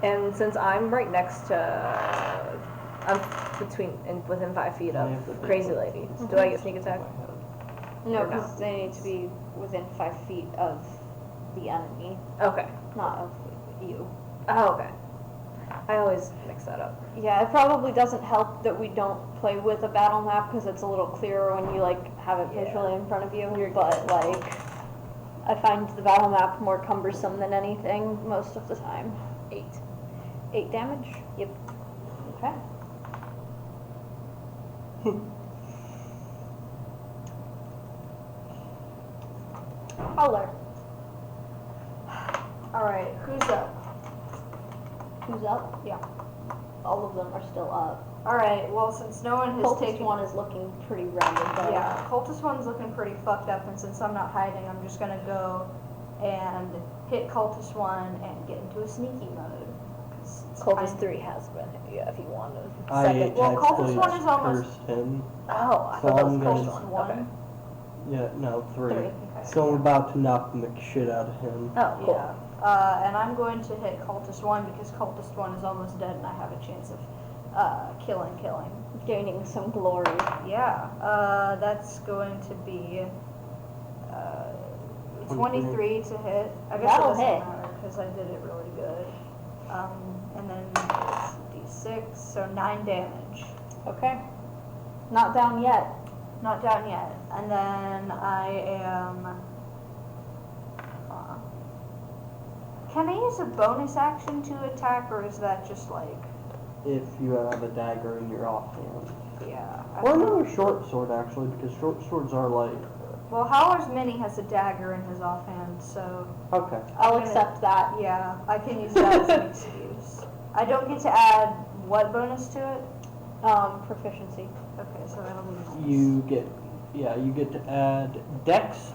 and since I'm right next to, I'm within 5 feet of Crazy Lady, do I get sneak attack? No, Or because they need to be within 5 feet of the enemy, Okay. not of you. Oh, okay. I always mix that up. Yeah, it probably doesn't help that we don't play with a battle map because it's a little clearer when you like have it visually in front of you. But like, I find the battle map more cumbersome than anything most of the time. 8. 8 damage? Yep. Okay. Howler. Alright, who's up? Who's up? Yeah. All of them are still up. Alright, well, since no one has Cultist taken... 1 is looking pretty rounded though. Yeah, Cultist 1's looking pretty fucked up, and since I'm not hiding, I'm just gonna go and hit Cultist 1 and get into a sneaky mode. 'Cause it's Cultist kinda- 3 has been hit, yeah, if you wanted. I Second. Well, Cultist actually 1 is almost- cursed him. Oh, I So thought that was I'm the gonna- first one. One. Okay. Yeah, no, 3. Three. So I'm about to knock the shit out of him. Oh, cool. Yeah. And I'm going to hit Cultist 1 because Cultist 1 is almost dead and I have a chance of killing. Gaining some glory. Yeah, that's going to be 23 to hit. I guess That'll it doesn't hit. matter because I did it really good. And then it's D6, so 9 damage. Okay. Not down yet. Not down yet. And then I am... can I use a bonus action to attack, or is that just like... If you have a dagger in your offhand. Yeah. Or no, a short sword actually, because short swords are like... Well, Howler's Mini has a dagger in his offhand, so... Okay. I'll accept that. Yeah, I can use that as an excuse. I don't get to add what bonus to it? Proficiency. Okay, so that'll be nice. You get to add dex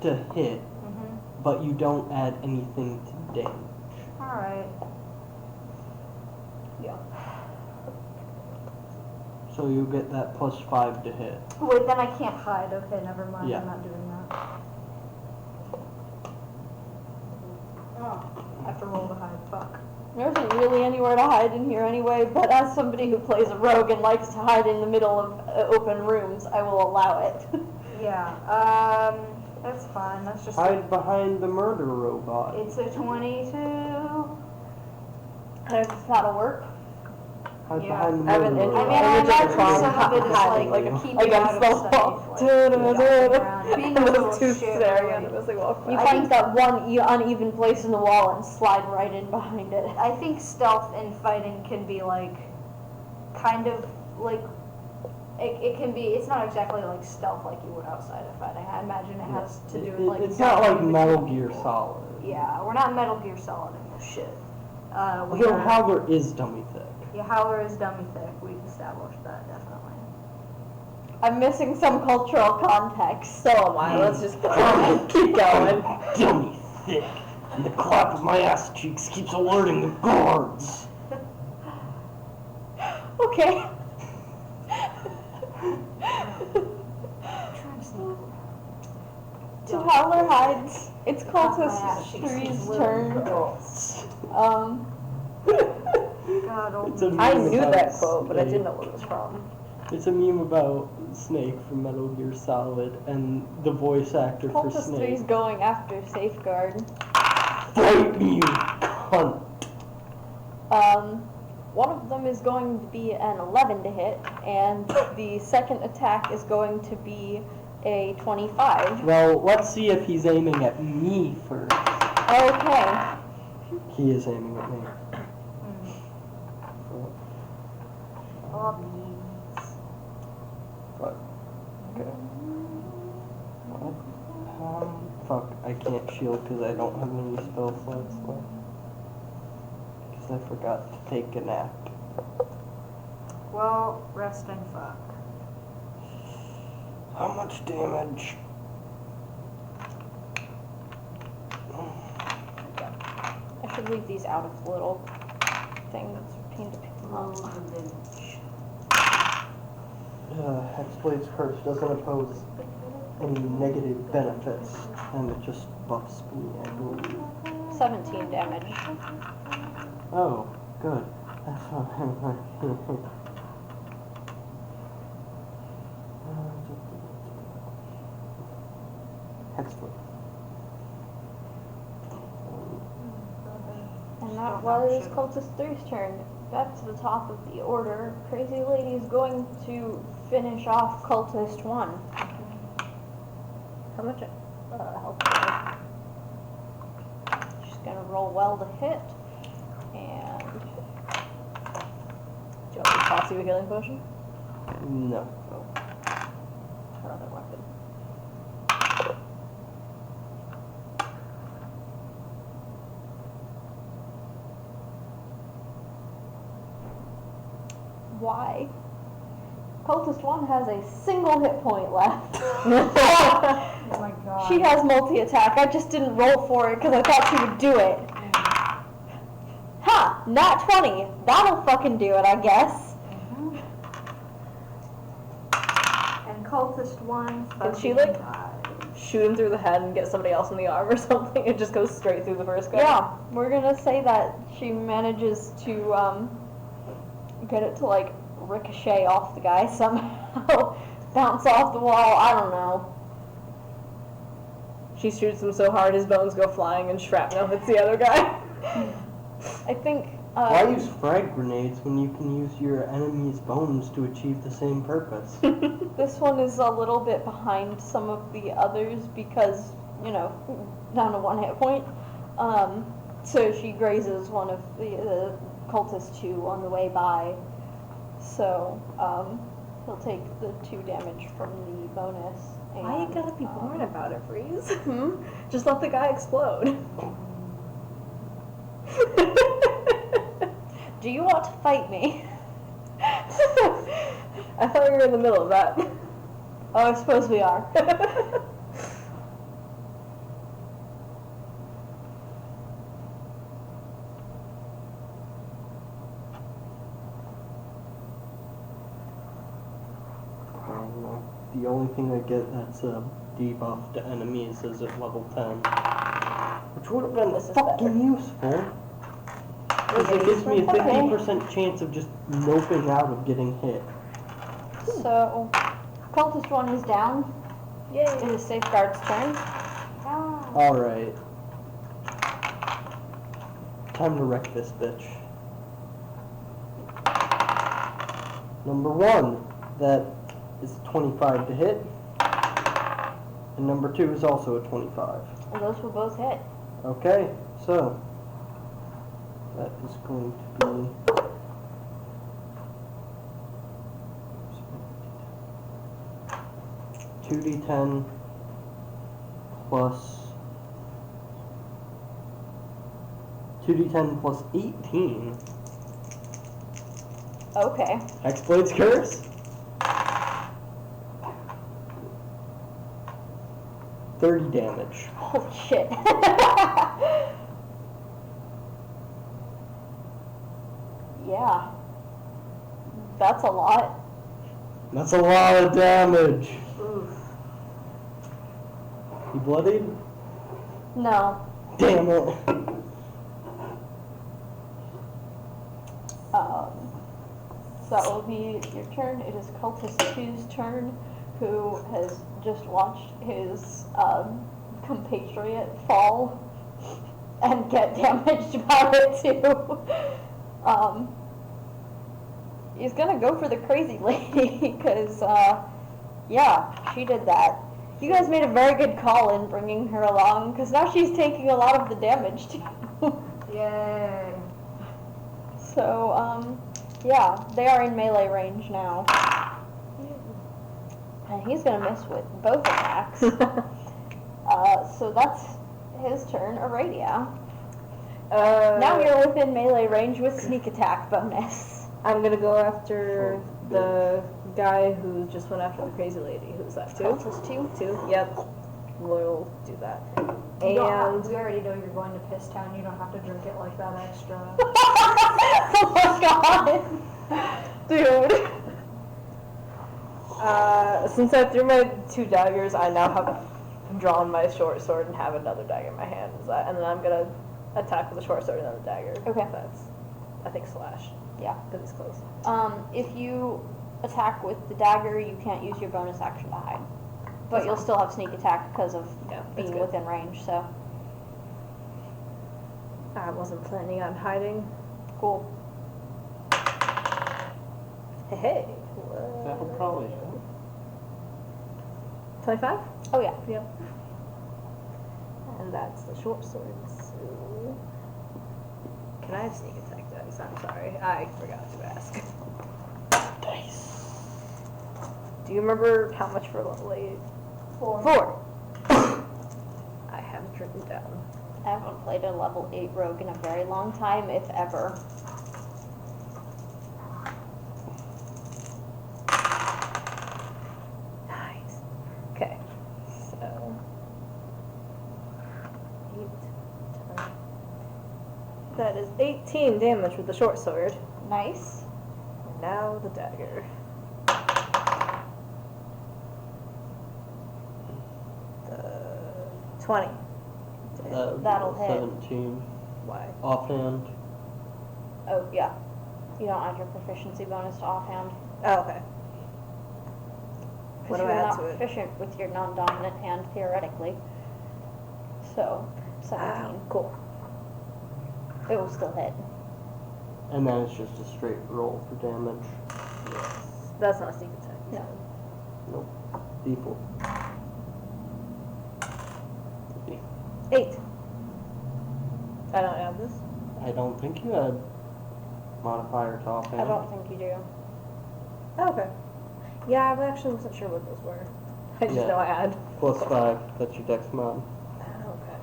to hit, but you don't add anything to damage. Alright. Yeah. So you get that +5 to hit. Wait, then I can't hide. Okay, never mind. Yeah. I'm not doing that. to roll to hide. Fuck. There isn't really anywhere to hide in here anyway, but as somebody who plays a rogue and likes to hide in the middle of open rooms, I will allow it. Yeah. That's fine. That's just. Hide behind the murder robot. It's a 22. If that'll work. Hide Yeah. behind the I have murder an robot. I mean, I imagine trying some of it is hiding, like like, keeping against out the of wall. sight, like, being a And little those two shit, staring really. at him as they walk You by. find that one uneven place in the wall and slide right in behind it. I think stealth in fighting can be like, kind of like, it can be. It's not exactly like stealth like you would outside of fighting. I imagine it has to do with like. It's not like between Metal people. Gear Solid. Yeah, we're not Metal Gear Solid in this shit. We Although are- Howler is dummy thick. Yeah, Howler is dummy thick. We've established that definitely. I'm missing some cultural context. So am I. Let's just keep going. Dummy thick. And the clap of my ass cheeks keeps alerting the guards. Okay. So Howler hides. It's Cultist 3's turn. God, oh It's a I meme knew about that quote, but I Snake. didn't know what it was from. It's a meme about Snake from Metal Gear Solid and the voice actor for Cultist 3's Snake. going after Safeguard. Fight me, you cunt! One of them is going to be an 11 to hit, and the second attack is going to be a 25. Well, let's see if he's aiming at me first. Okay. He is aiming at me. But, okay. What? Fuck, I can't shield because I don't have any spell slots left. Because I forgot to take a nap. Well, rest and fuck. How much damage? I should leave these out of the little thing that's a pain to pick them up. Hexblade's Curse doesn't oppose any negative benefits, and it just buffs me, I believe. 17 damage. Oh, good. That's what I'm Hexblade. And that was Cultist 3's turn. Back to the top of the order. Crazy Lady is going to finish off Cultist 1. How much? Health damage. She's gonna roll well to hit. And Do you want me to toss you a healing potion? No. Her other weapon. why? Cultist 1 has a single hit point left. Oh my god. She has multi-attack. I just didn't roll for it because I thought she would do it. Ha! Nat 20. That'll fucking do it, I guess. And Cultist 1 Can she, fucking like, died. Shoot him through the head and get somebody else in the arm or something. It just goes straight through the first guy. Yeah, we're gonna say that she manages to get it to like ricochet off the guy somehow, bounce off the wall. I don't know. She shoots him so hard his bones go flying and shrapnel hits the other guy. I think. Why use frag grenades when you can use your enemy's bones to achieve the same purpose? This one is a little bit behind some of the others because, you know, down to 1 hit point. So she grazes one of the cultists 2 on the way by. So he'll take the 2 damage from the bonus. And, Why you gotta be born about it, Freeze? Just let the guy explode. Do you want to fight me? I thought we were in the middle of that. Oh, I suppose we are. I don't know. The only thing I get that's a debuff to enemies is at level 10. Which would have been This is fucking useful. Because it gives me a 50% chance of just noping out of getting hit. So, cultist 1 is down. Yay. It is Safeguard's turn. Alright. Time to wreck this bitch. Number 1, that is 25 to hit. And number 2 is also a 25. And those will both hit. Okay, so that is going to be 2d10 plus 2d10 plus 18. Okay. Hexblade's Curse. 30 damage. Holy shit. Yeah. That's a lot. That's a lot of damage. Oof. You bloodied? No. Damn it. So that will be your turn. It is Cultist 2's turn, who has just watched his compatriot fall and get damaged by it too. He's gonna go for the crazy lady because, yeah, she did that. You guys made a very good call in bringing her along because now she's taking a lot of the damage too. Yay. So, yeah, they are in melee range now. And he's gonna miss with both attacks. So that's his turn, Aradia. Now you're within melee range with sneak attack bonus. I'm gonna go after the guy who just went after the crazy lady. Who's that? 2? Cultist 2? 2? Yep. We'll do that. We And already know you're going to Piss Town. You don't have to drink it like that extra. Oh my god! dude. Since I threw my 2 daggers, I now have drawn my short sword and have another dagger in my hand. And then I'm gonna attack with the short sword and then the dagger. Okay. That's, I think, slash. Yeah. Because it's close. If you attack with the dagger, you can't use your bonus action to hide. But you'll still have sneak attack because of Yeah, that's being good. within range, so. I wasn't planning on hiding. Cool. Hey. That'll probably help. 25? Oh yeah. Yep. And that's the short sword. So, can I have sneak attack dice? I'm sorry, I forgot to ask. Dice. Do you remember how much for level 8? 4. 4. I have it written down. I haven't played a level 8 rogue in a very long time, if ever. Nice. Okay. So 8, 10. That is 18 damage with the short sword. Nice. And now the dagger. 20. That'll hit. 17. Why? Offhand. Oh yeah. You don't add your proficiency bonus to offhand. Oh, okay. What Because do I you're add not to it? proficient with your non-dominant hand, theoretically. So, 17. Cool. It will still hit. And then it's just a straight roll for damage. Yes. That's not a sneak attack. you No. said. Nope. D4. 8. I don't have this. I don't think you had modifier to offhand. I don't think you do. Oh, okay. Yeah, I actually wasn't sure what those were. I just Yeah. know I had. Plus 5. That's your dex mod. Okay.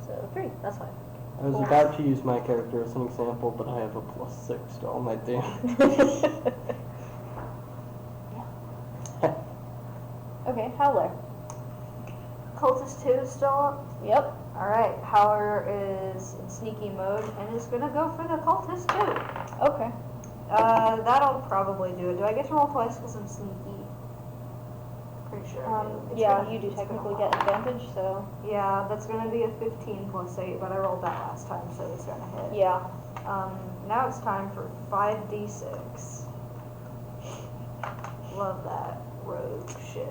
So 3. That's fine. I was about to use my character as an example, but I have a plus 6 to all my damage. Okay, Howler. Cultist 2 is still up? Yep. Alright, Howler is in sneaky mode and is gonna go for the Cultist 2. Okay. That'll probably do it. Do I get to roll twice because I'm sneaky? Pretty sure. It's Yeah, gonna- you do it's gonna technically lie. get advantage, so, Yeah, that's gonna be a 15 plus 8, but I rolled that last time, so it's gonna hit. yeah. Now it's time for 5d6. Love that rogue shit.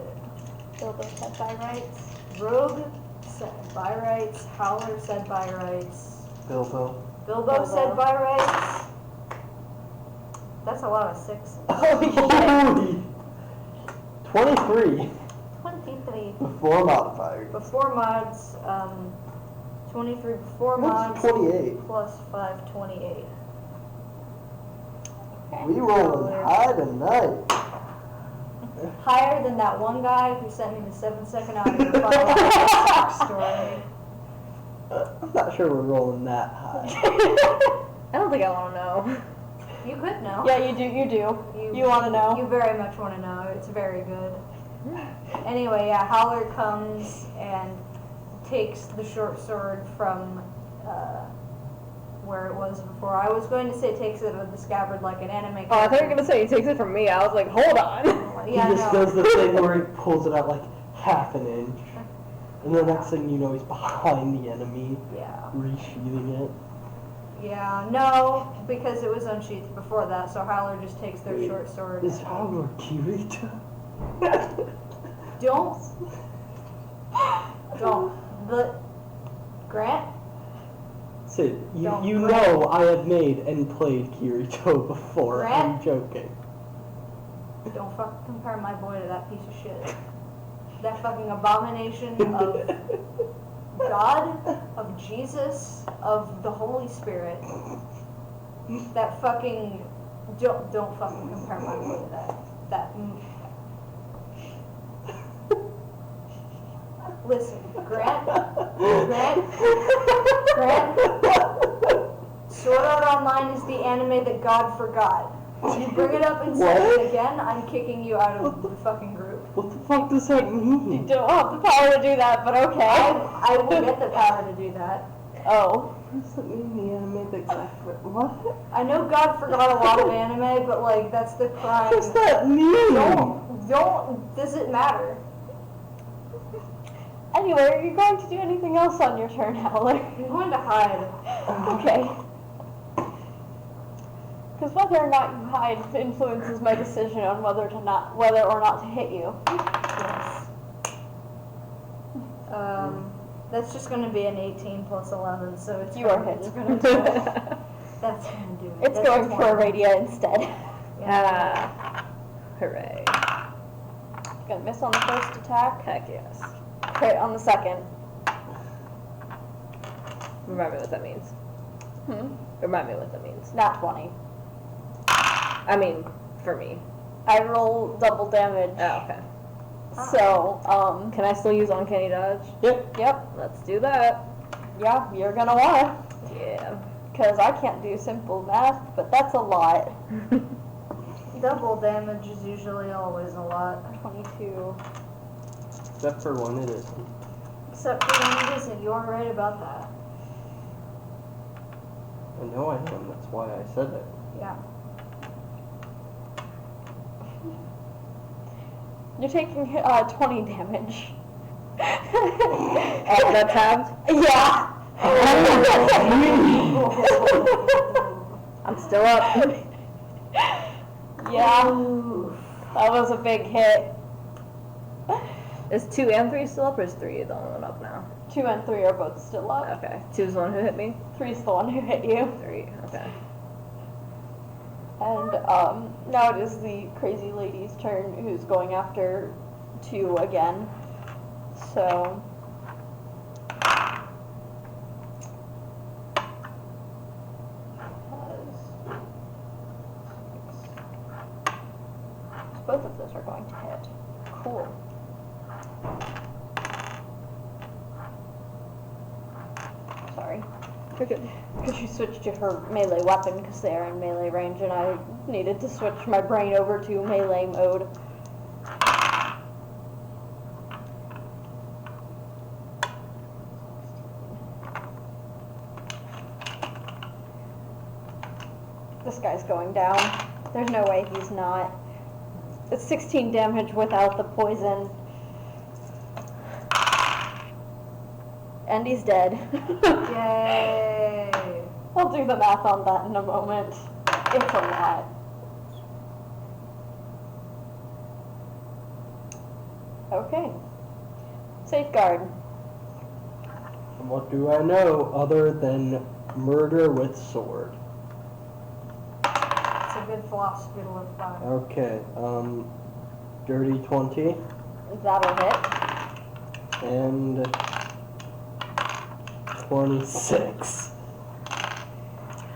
Bilbo said by rights. Rogue said by rights. Howler said by rights. Bilbo. Bilbo said by rights. That's a lot of sixes. Holy! 23 23 before modifier. before mods. 23 before What's mods. 28? Plus 5, 28. We rolling high tonight. Higher than that one guy who sent me the 7-second audio file story. I'm not sure we're rolling that high. I don't think I want to know. You could know. Yeah, you do. You want to know? You very much want to know. It's very good. Anyway, yeah, Howler comes and takes the short sword from where it was before. I was going to say takes it out of the scabbard like an anime Oh, I thought you were character. gonna say he takes it from me. I was like, hold on. Yeah, He just no. does the thing where he pulls it out like half an inch. And the next thing you know, he's behind the enemy, Yeah. resheathing it. Yeah, no, because it was unsheathed before that, so Howler just takes their Wait, short sword. Is and- Howler Kirito? Don't. The Grant? Sid, Don't you Grant. know I have made and played Kirito before. Grant? I'm joking. Don't fucking compare my boy to that piece of shit. That fucking abomination of God, of Jesus, of the Holy Spirit. That fucking don't fucking compare my boy to that. Listen, Grant, Sword Art Online is the anime that God forgot. You bring it up and say it again, I'm kicking you out of the fucking group. What the fuck does that You mean? don't have the power to do that, but okay. I will get the power to do that. Oh. What does that mean, the anime that God what? I know God forgot a lot of anime, but like that's the crime. What does that mean? Does it matter? Anyway, are you going to do anything else on your turn, Howler? I'm going to hide. Okay. Because whether or not you hide influences my decision on whether or not to hit you. Yes. That's just going to be an 18 plus 11, so it's You are gonna- hidden. It's going to do it. That's going to do it. It's That's going a for a 20. radia instead. Yeah. Hooray. Gonna miss on the first attack. Heck yes. Crit on the second. Remind me what that means. Remind me what that means. Nat 20. I mean, for me. I roll double damage. Oh, okay. So, Can I still use Uncanny Dodge? yep. Let's do that. Yeah, you're gonna wanna. Yeah. Because I can't do simple math, but that's a lot. Double damage is usually always a lot. 22. Except for one, it isn't. Except for when it isn't. You are right about that. I know I am, that's why I said it. Yeah. You're taking 20 damage. Oh, that tabbed? Yeah. I'm still up. Yeah. That was a big hit. Is 2 and 3 still up, or is 3 the only one up now? 2 and 3 are both still up. Okay. 2's the one who hit me? 3's the one who hit you. 3, okay. And now it is the crazy lady's turn, who's going after 2 again. So both of those are going to hit. Cool. Sorry. We're good. Because she switched to her melee weapon because they are in melee range, and I needed to switch my brain over to melee mode. This guy's going down. There's no way he's not. It's 16 damage without the poison. and he's dead. Yay! I'll do the math on that in a moment. It's a lot. Okay. Safeguard. What do I know other than murder with sword? It's a good philosophy to live by. Okay, dirty 20 That'll hit. and 26.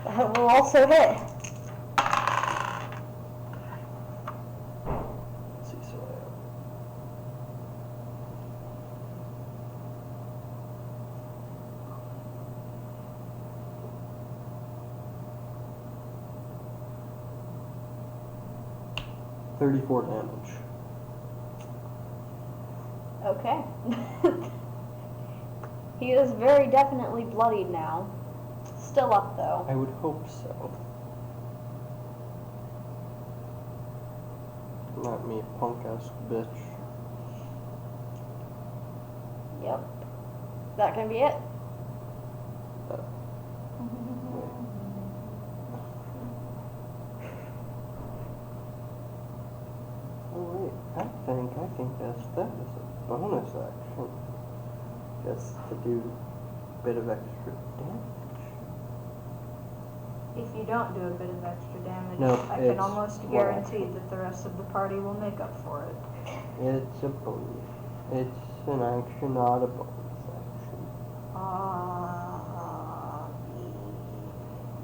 That will also hit. Let's see, so I have 34 damage. Okay. He is very definitely bloodied now. Still up though. I would hope so. Not me, punk ass bitch. Yep. That can be it. Oh wait, I think that is a bonus action. Just to do a bit of extra damage. If you don't do a bit of extra damage, No, I can it's almost one guarantee action. that the rest of the party will make up for it. It's a bonus. It's an action, not a bonus action.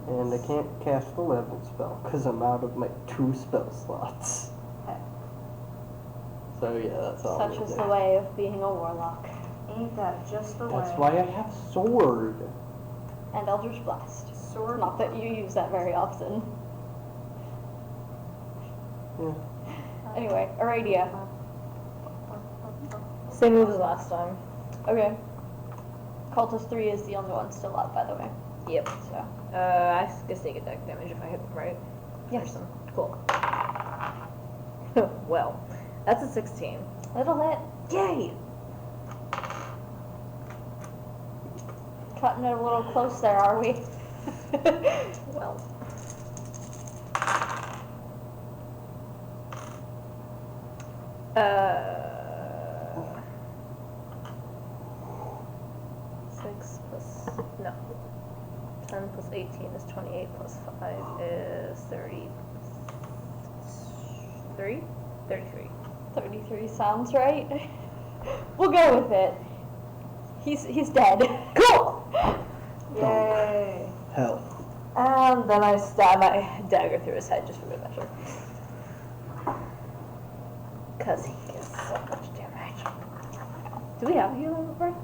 And I can't cast a level spell because I'm out of my 2 spell slots. So yeah, that's all. Such is the way of being a warlock. Ain't that just the way? That's why I have sword. And Eldritch Blast. Sword. Not that you use that very often. Yeah. Anyway, Aradia. Same move as last time. Okay. Cultist 3 is the only one still up, by the way. Yep. So, I guess they get deck damage if I hit them, right? yes. Person. Cool. Well, that's a 16. Little hit. Yay! Cutting it a little close there, are we? Well. Six plus, no. 10 plus 18 is 28 plus 5 is 33? 33. 33 sounds right. We'll go with it. He's dead. Cool! Yay! Hell. And then I stab my dagger through his head just for good measure. Because he gets so much damage. Do we have a healing before?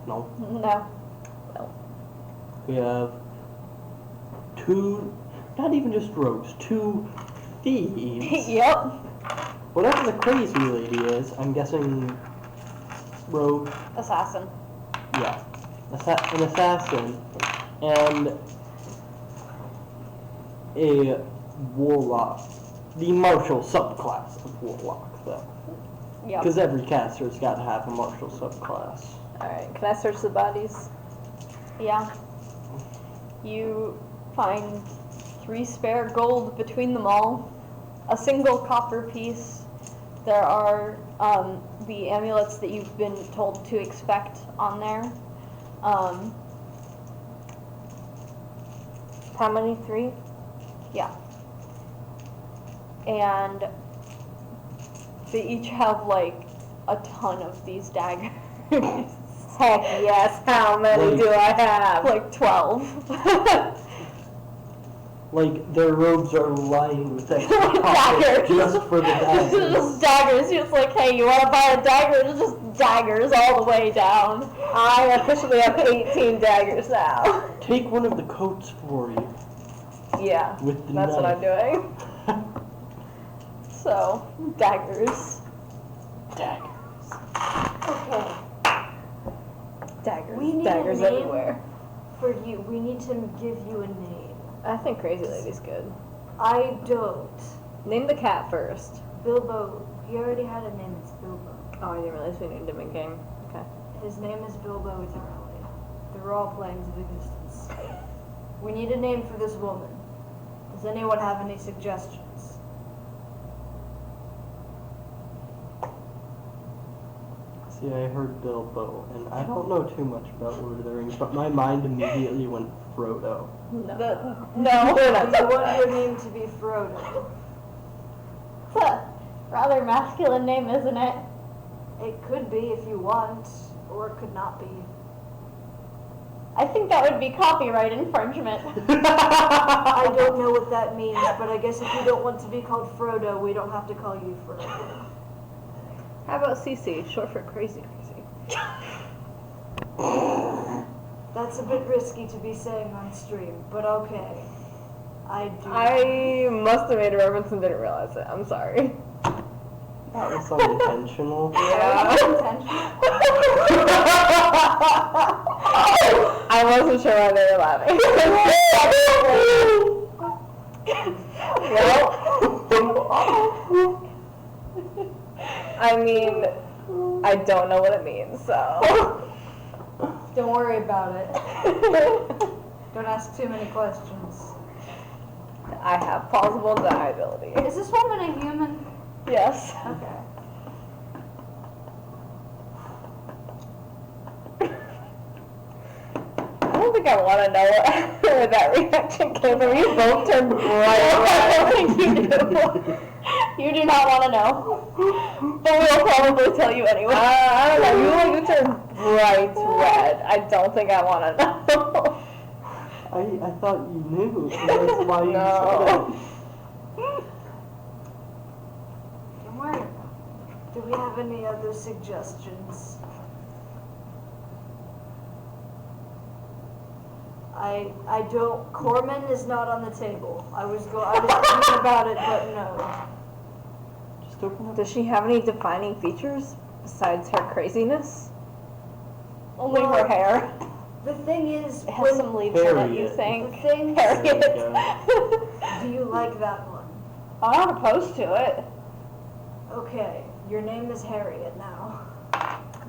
No. No. Well. We have 2, not even just rogues, 2 thieves. Yep. Whatever the crazy lady is, I'm guessing rogue, Assassin. yeah, an assassin, and a warlock, the martial subclass of warlock, though. Yep. Because every caster's got to have a martial subclass. Alright, can I search the bodies? Yeah. You find 3 spare gold between them all, a single copper piece. There are the amulets that you've been told to expect on there. How many? 3? Yeah. And they each have like a ton of these daggers. Heck yes, how many do I have? Like 12. Like, their robes are lined with extra Daggers. copper just for the It's daggers. just daggers. It's like, hey, you want to buy a dagger? It's just daggers all the way down. I officially have 18 daggers now. Take one of the coats for you. Yeah, With the that's what I'm knife. doing. So, daggers. Daggers. Okay. Daggers. We need daggers a name everywhere. for you. We need to give you a name. I think Crazy Lady's good. I don't. Name the cat first. Bilbo. He already had a name. It's Bilbo. Oh, I didn't realize we named him in game. Okay. His name is Bilbo Eternally. through all planes of existence. We need a name for this woman. Does anyone have any suggestions? See, I heard Bilbo, and I don't know too much about Lord of the Rings, but my mind immediately went Frodo. No. Do you want your name to be Frodo? It's a rather masculine name, isn't it? It could be if you want, or it could not be. I think that would be copyright infringement. I don't know what that means, but I guess if you don't want to be called Frodo, we don't have to call you Frodo. How about CC, short for crazy crazy? That's a bit risky to be saying on stream, but okay. I must have made a reference and didn't realize it. I'm sorry. That was unintentional. Yeah. Intentional. I wasn't sure why they were laughing. Well, I mean, I don't know what it means, so. Don't worry about it. Don't ask too many questions. I have plausible deniability. Is this woman a human? Yes. Okay. I don't think I want to know where that reaction came from. You both turned bright red. You do. You do not want to know. But we'll probably tell you anyway. I don't know. You turned bright red. I don't think I want to know. I thought you knew. That's why you No. said Don't worry. Do we have any other suggestions? I don't. Corman is not on the table. I was thinking about it, but no. it. Just open up. Does she have any defining features besides her craziness? Only Well, her hair. The thing is, It has some leaves in it, you Harriet. think? The thing- Harriet. There you do you like that one? I'm not opposed to it. Okay, your name is Harriet now.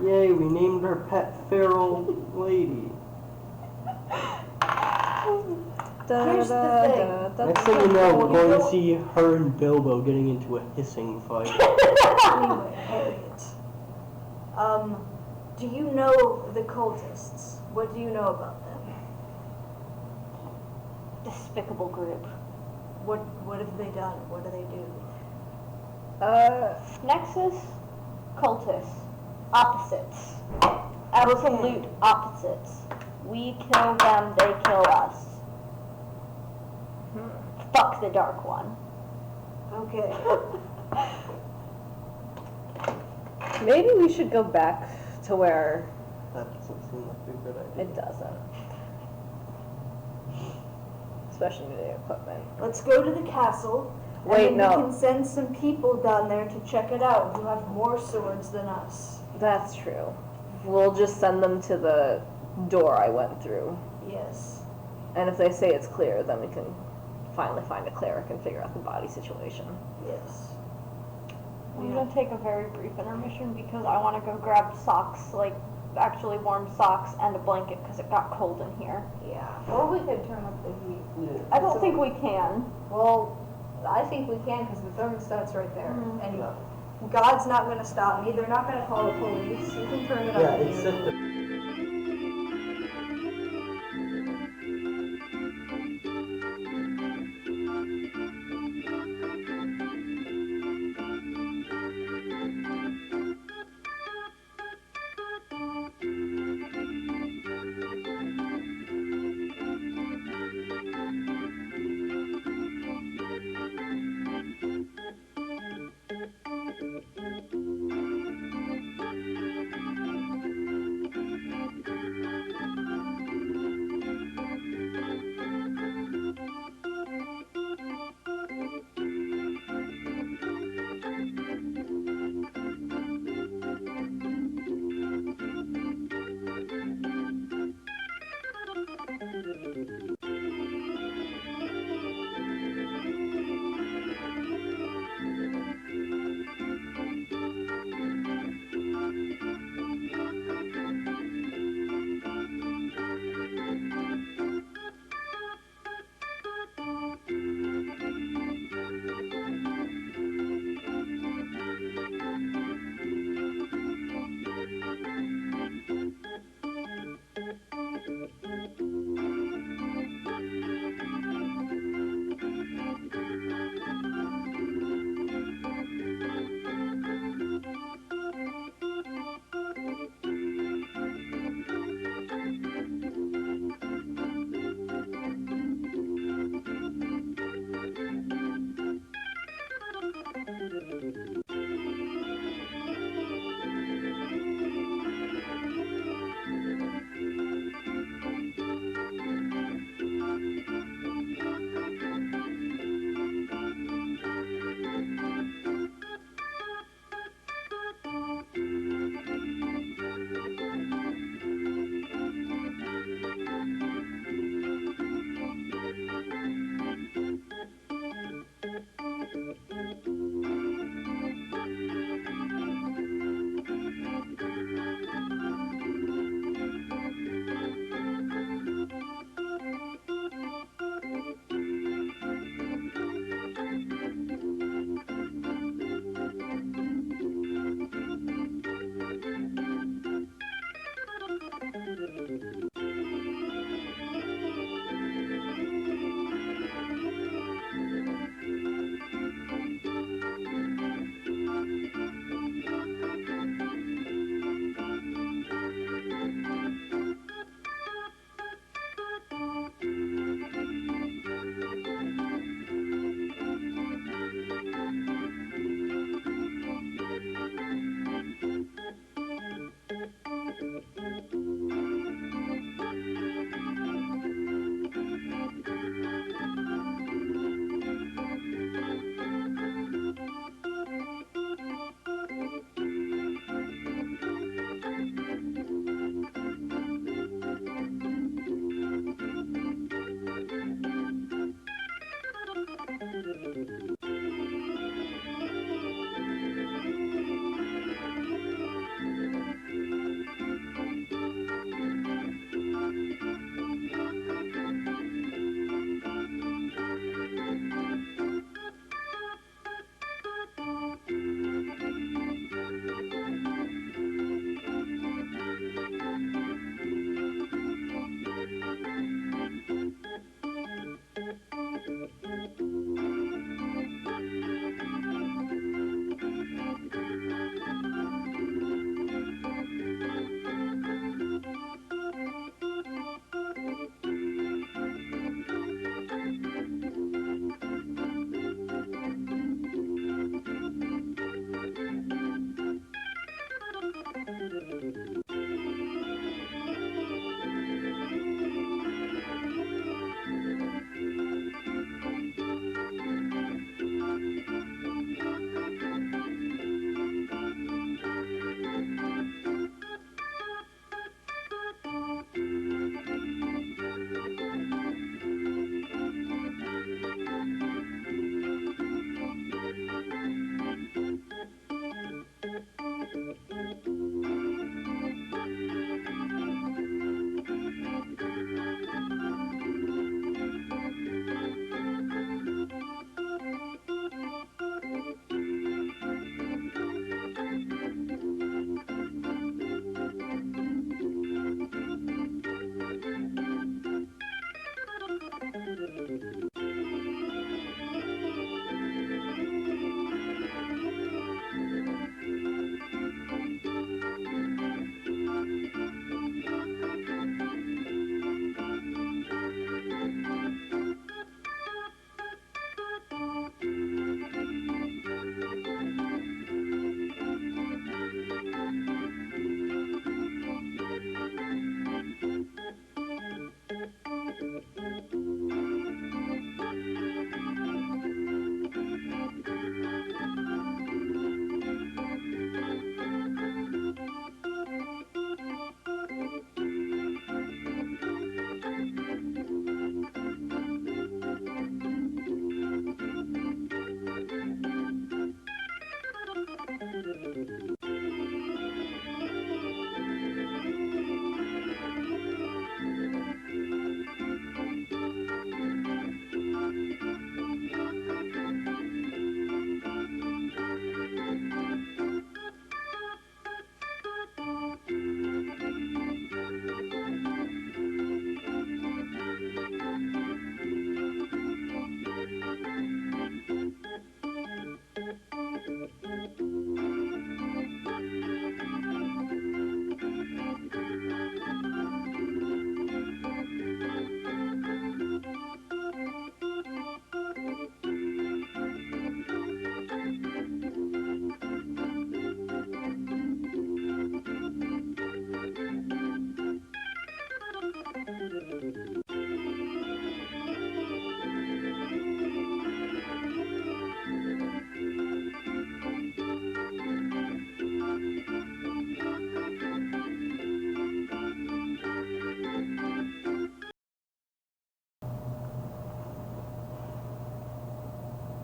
Yay, we named our pet feral lady. Here's the thing. Next thing you know, we're going to see her and Bilbo getting into a hissing fight. Anyway, Harriet. Do you know the cultists? What do you know about them? Despicable group. What have they done? What do they do? Nexus, cultists, opposites. Absolute opposites. We kill them, they kill us. Fuck the Dark One. Okay. Maybe we should go back to where That doesn't seem like a good idea. it doesn't. Especially the equipment. Let's go to the castle. Wait, and then no. we can send some people down there to check it out who have more swords than us. That's true. We'll just send them to the door I went through. Yes. And if they say it's clear, then we can finally find a cleric and figure out the body situation. Yes. I'm gonna take a very brief intermission because I want to go grab socks, like actually warm socks and a blanket because it got cold in here. Yeah. Or we could turn up the heat. Yeah. I don't think we can. Well, I think we can because the thermostat's right there. Mhm. And Yeah. God's not going to stop me. They're not going to call the police. You can turn it up. Yeah, if you- except the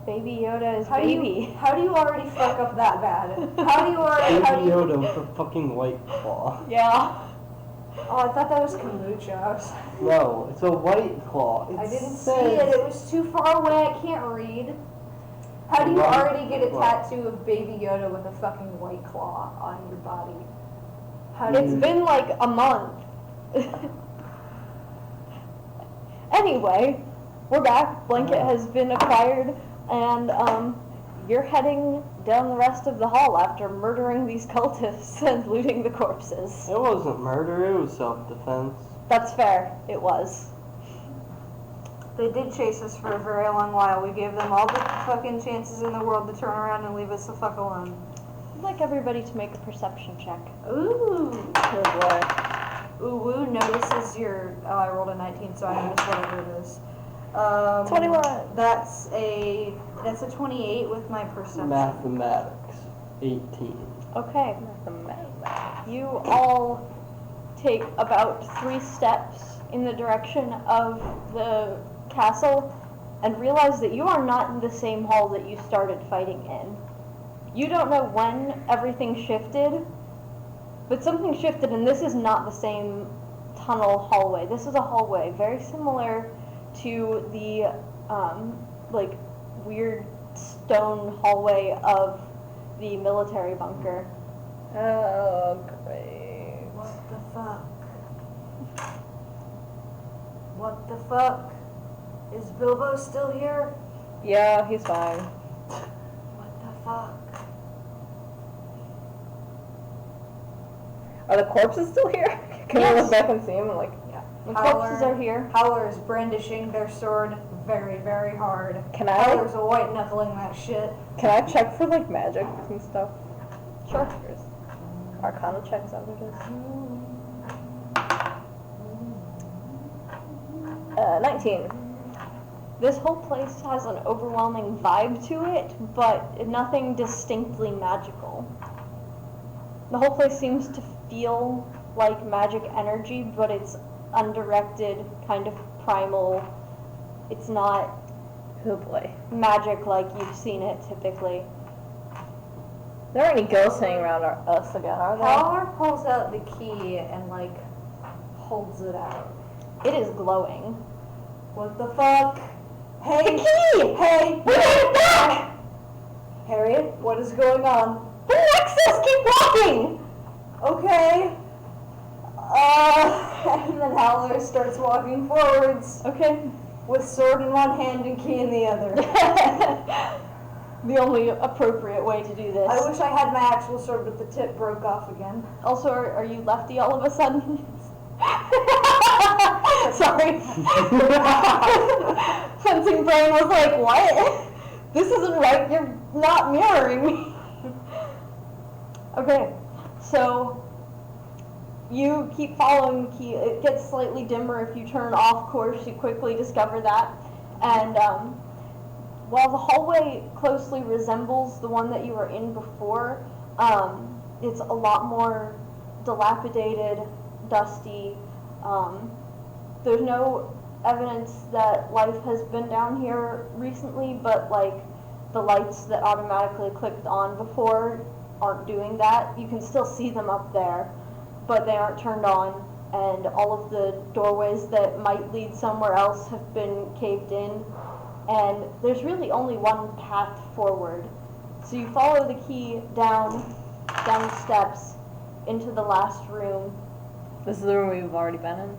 Baby Yoda is How baby. do you already fuck up that bad? How do you already? Baby Yoda with a fucking white claw. Yeah. Oh, I thought that was kombucha. I was. No, it's a white claw. I didn't see it. It was too far away. I can't read. How do you Right. already get a What? tattoo of Baby Yoda with a fucking white claw on your body? How do It's you? been like a month. Anyway, we're back. Blanket has been acquired, and you're heading down the rest of the hall after murdering these cultists and looting the corpses. It wasn't murder, it was self-defense. That's fair. It was. They did chase us for a very long while. We gave them all the fucking chances in the world to turn around and leave us the fuck alone. I'd like everybody to make a perception check. Ooh. Oh boy. Ooh, woo notices your. Oh, I rolled a 19, so I noticed whatever it is. 21. That's a 28 with my perception. Mathematics, 18. Okay. You all take about 3 steps in the direction of the castle and realize that you are not in the same hall that you started fighting in. You don't know when everything shifted, but something shifted, and this is not the same tunnel hallway. This is a hallway very similar to the like weird stone hallway of the military bunker. Oh, great. What the fuck? What the fuck? Is Bilbo still here? Yeah, he's fine. What the fuck? Are the corpses still here? Can we look back and see them? And like, Yeah. The corpses are here. Howler is brandishing their sword very, very hard. Can I? Howler's a white knuckling that shit. can I check for like magic and stuff? Sure. Arcana check, is that what it is? 19. This whole place has an overwhelming vibe to it, but nothing distinctly magical. The whole place seems to feel like magic energy, but it's undirected, kind of primal. It's not Oh boy. magic like you've seen it typically. There aren't any ghosts hanging around us again, are there? Howler pulls out the key and like holds it out. It is glowing. What the fuck? Hey, key! Hey, We got it back! Harriet, what is going on? The Nexus! Keep walking! Okay. And then Howler starts walking forwards Okay. with sword in one hand and key in the other. The only appropriate way to do this. I wish I had my actual sword, but the tip broke off again. Also, are you lefty all of a sudden? Sorry. Fencing brain was like, what? This isn't right. You're not mirroring me. Okay, so you keep following the key. It gets slightly dimmer if you turn off course. You quickly discover that. And while the hallway closely resembles the one that you were in before, it's a lot more dilapidated, dusty. There's no evidence that life has been down here recently, but like the lights that automatically clicked on before aren't doing that. You can still see them up there, but they aren't turned on, and all of the doorways that might lead somewhere else have been caved in, and there's really only one path forward. So you follow the key down the steps into the last room. This is the room we've already been in?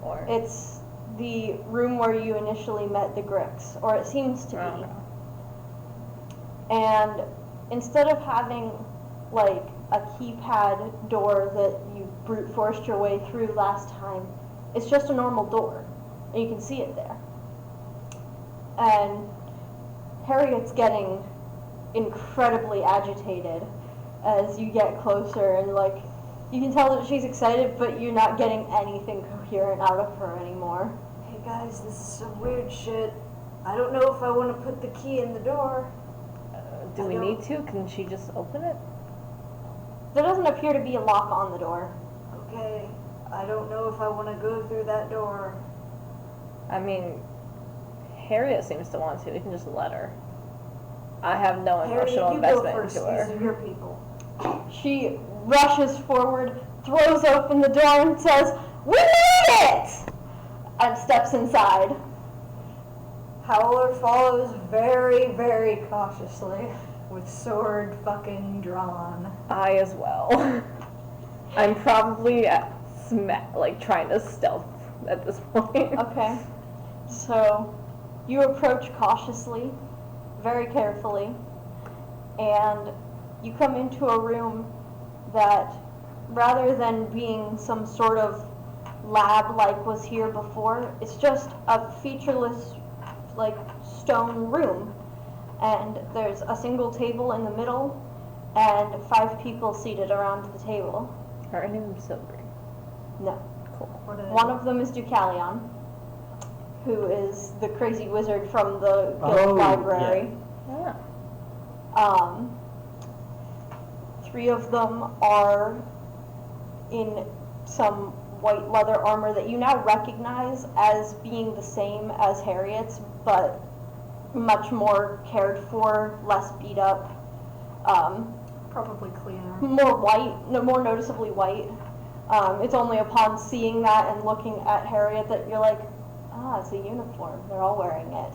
Or? It's the room where you initially met the Gricks, or it seems to be. Oh, no. And instead of having like a keypad door that you brute forced your way through last time, it's just a normal door, and you can see it there. And Harriet's getting incredibly agitated as you get closer, and like you can tell that she's excited, but you're not getting anything coherent out of her anymore. Hey guys, this is some weird shit. I don't know if I want to put the key in the door. Do we need to? Can she just open it? There doesn't appear to be a lock on the door. Okay, I don't know if I want to go through that door. I mean, Harriet seems to want to. We can just let her. I have no emotional Harriet, you go investment first. into her. These are your people. She rushes forward, throws open the door, and says, "We made it!" and steps inside. Howler follows very, very cautiously, with sword fucking drawn. I as well. I'm probably like trying to stealth at this point. Okay, so you approach cautiously, very carefully, and you come into a room that, rather than being some sort of lab like was here before, it's just a featureless, like, stone room. And there's a single table in the middle, and 5 people seated around the table. Are any of them silvery? No. Cool. One of them is Deucalion, who is the crazy wizard from the guild Oh, library. Yeah. 3 of them are in some white leather armor that you now recognize as being the same as Harriet's, but much more cared for, less beat up, Probably cleaner. more white, no, more noticeably white. It's only upon seeing that and looking at Harriet that you're like, ah, it's a uniform. They're all wearing it.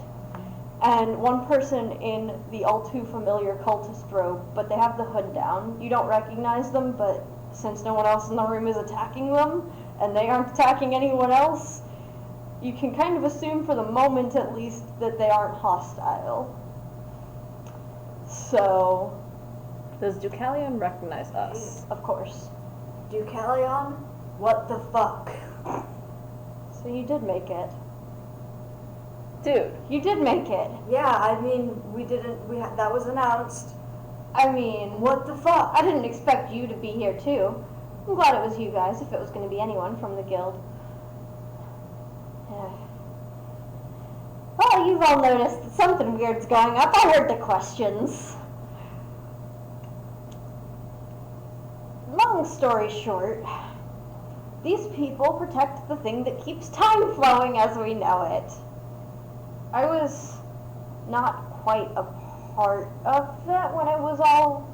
And one person in the all too familiar cultist robe, but they have the hood down. You don't recognize them, but since no one else in the room is attacking them, and they aren't attacking anyone else, you can kind of assume for the moment at least that they aren't hostile. So, Does Deucalion recognize us? of course. Deucalion? What the fuck? So you did make it. Dude, You did make it. Yeah, I mean, that was announced. I mean, What the fuck? I didn't expect you to be here too. I'm glad it was you guys, if it was going to be anyone from the guild. Yeah. Well, you've all noticed that something weird's going up. I heard the questions. Long story short, these people protect the thing that keeps time flowing as we know it. I was not quite a part of that when it was all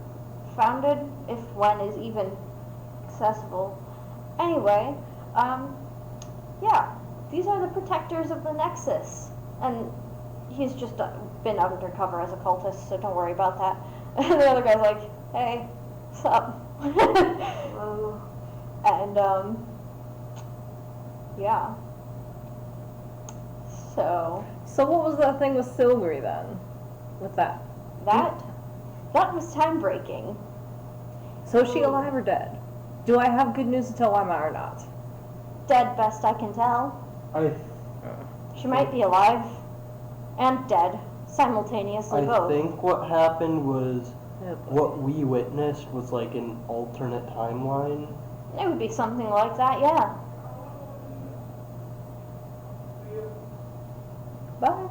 founded, if when is even accessible. Anyway, yeah, these are the protectors of the Nexus. And he's just been undercover as a cultist, so don't worry about that. And the other guy's like, hey, what's up? Whoa. And, yeah. So, so what was that thing with Silvery then? With that? that was time breaking. So is she alive or dead? Do I have good news to tell Lima or not? Dead, best I can tell. She might be alive and dead simultaneously, I both. think what happened was what we witnessed was like an alternate timeline. It would be something like that, yeah. Bye.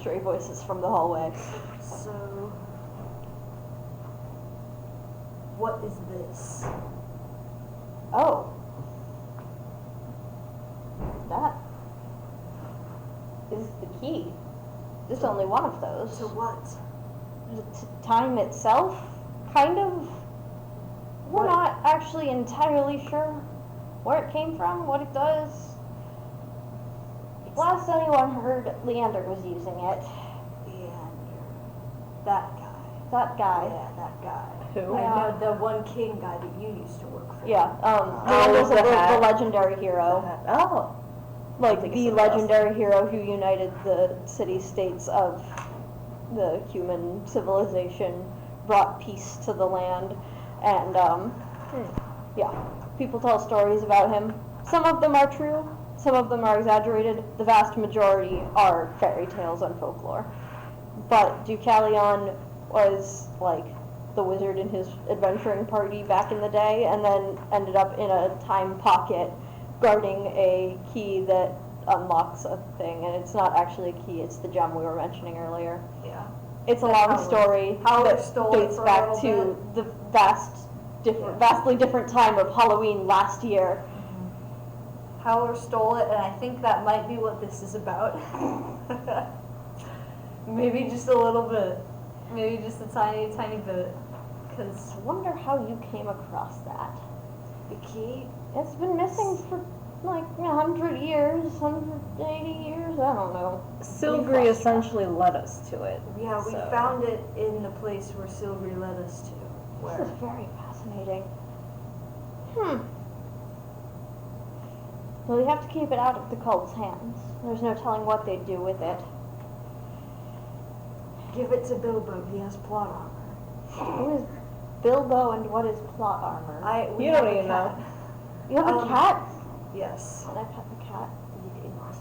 Stray voices from the hallway. So, what is this? Oh. That is the key. There's only one of those. To what? Time itself, kind of. We're What? not actually entirely sure where it came from, what it does. Last anyone heard, Leander was using it. Leander. That guy. That guy. Yeah, that guy. Who? I Yeah. know the one king guy that you used to work for. Yeah, Leander's the the hat. legendary hero. Oh. Like think the it's something else. legendary hero who united the city-states of the human civilization brought peace to the land, and yeah, people tell stories about him. Some of them are true, some of them are exaggerated. The vast majority are fairy tales and folklore. But Deucalion was like the wizard in his adventuring party back in the day, and then ended up in a time pocket guarding a key that unlocks a thing, and it's not actually a key, it's the gem we were mentioning earlier. Yeah. It's a That long Howard- story Howard that stole it dates for a back little to the vastly different time of Halloween last year. Howler stole it, and I think that might be what this is about. Maybe just a little bit. Maybe just a tiny, tiny bit. Because I wonder how you came across that. the key, It's been missing for like 100 years, 180 years, I don't know. Silgri essentially led us to it. yeah, we So- found it in the place where Silvery led us to. This Where? is very fascinating. Well, you have to keep it out of the cult's hands. There's no telling what they'd do with it. Give it to Bilbo, he has plot armor. Who is Bilbo and what is plot armor? We You have don't a even know. cat. You have a um, cat? Yes. Can I pet the cat?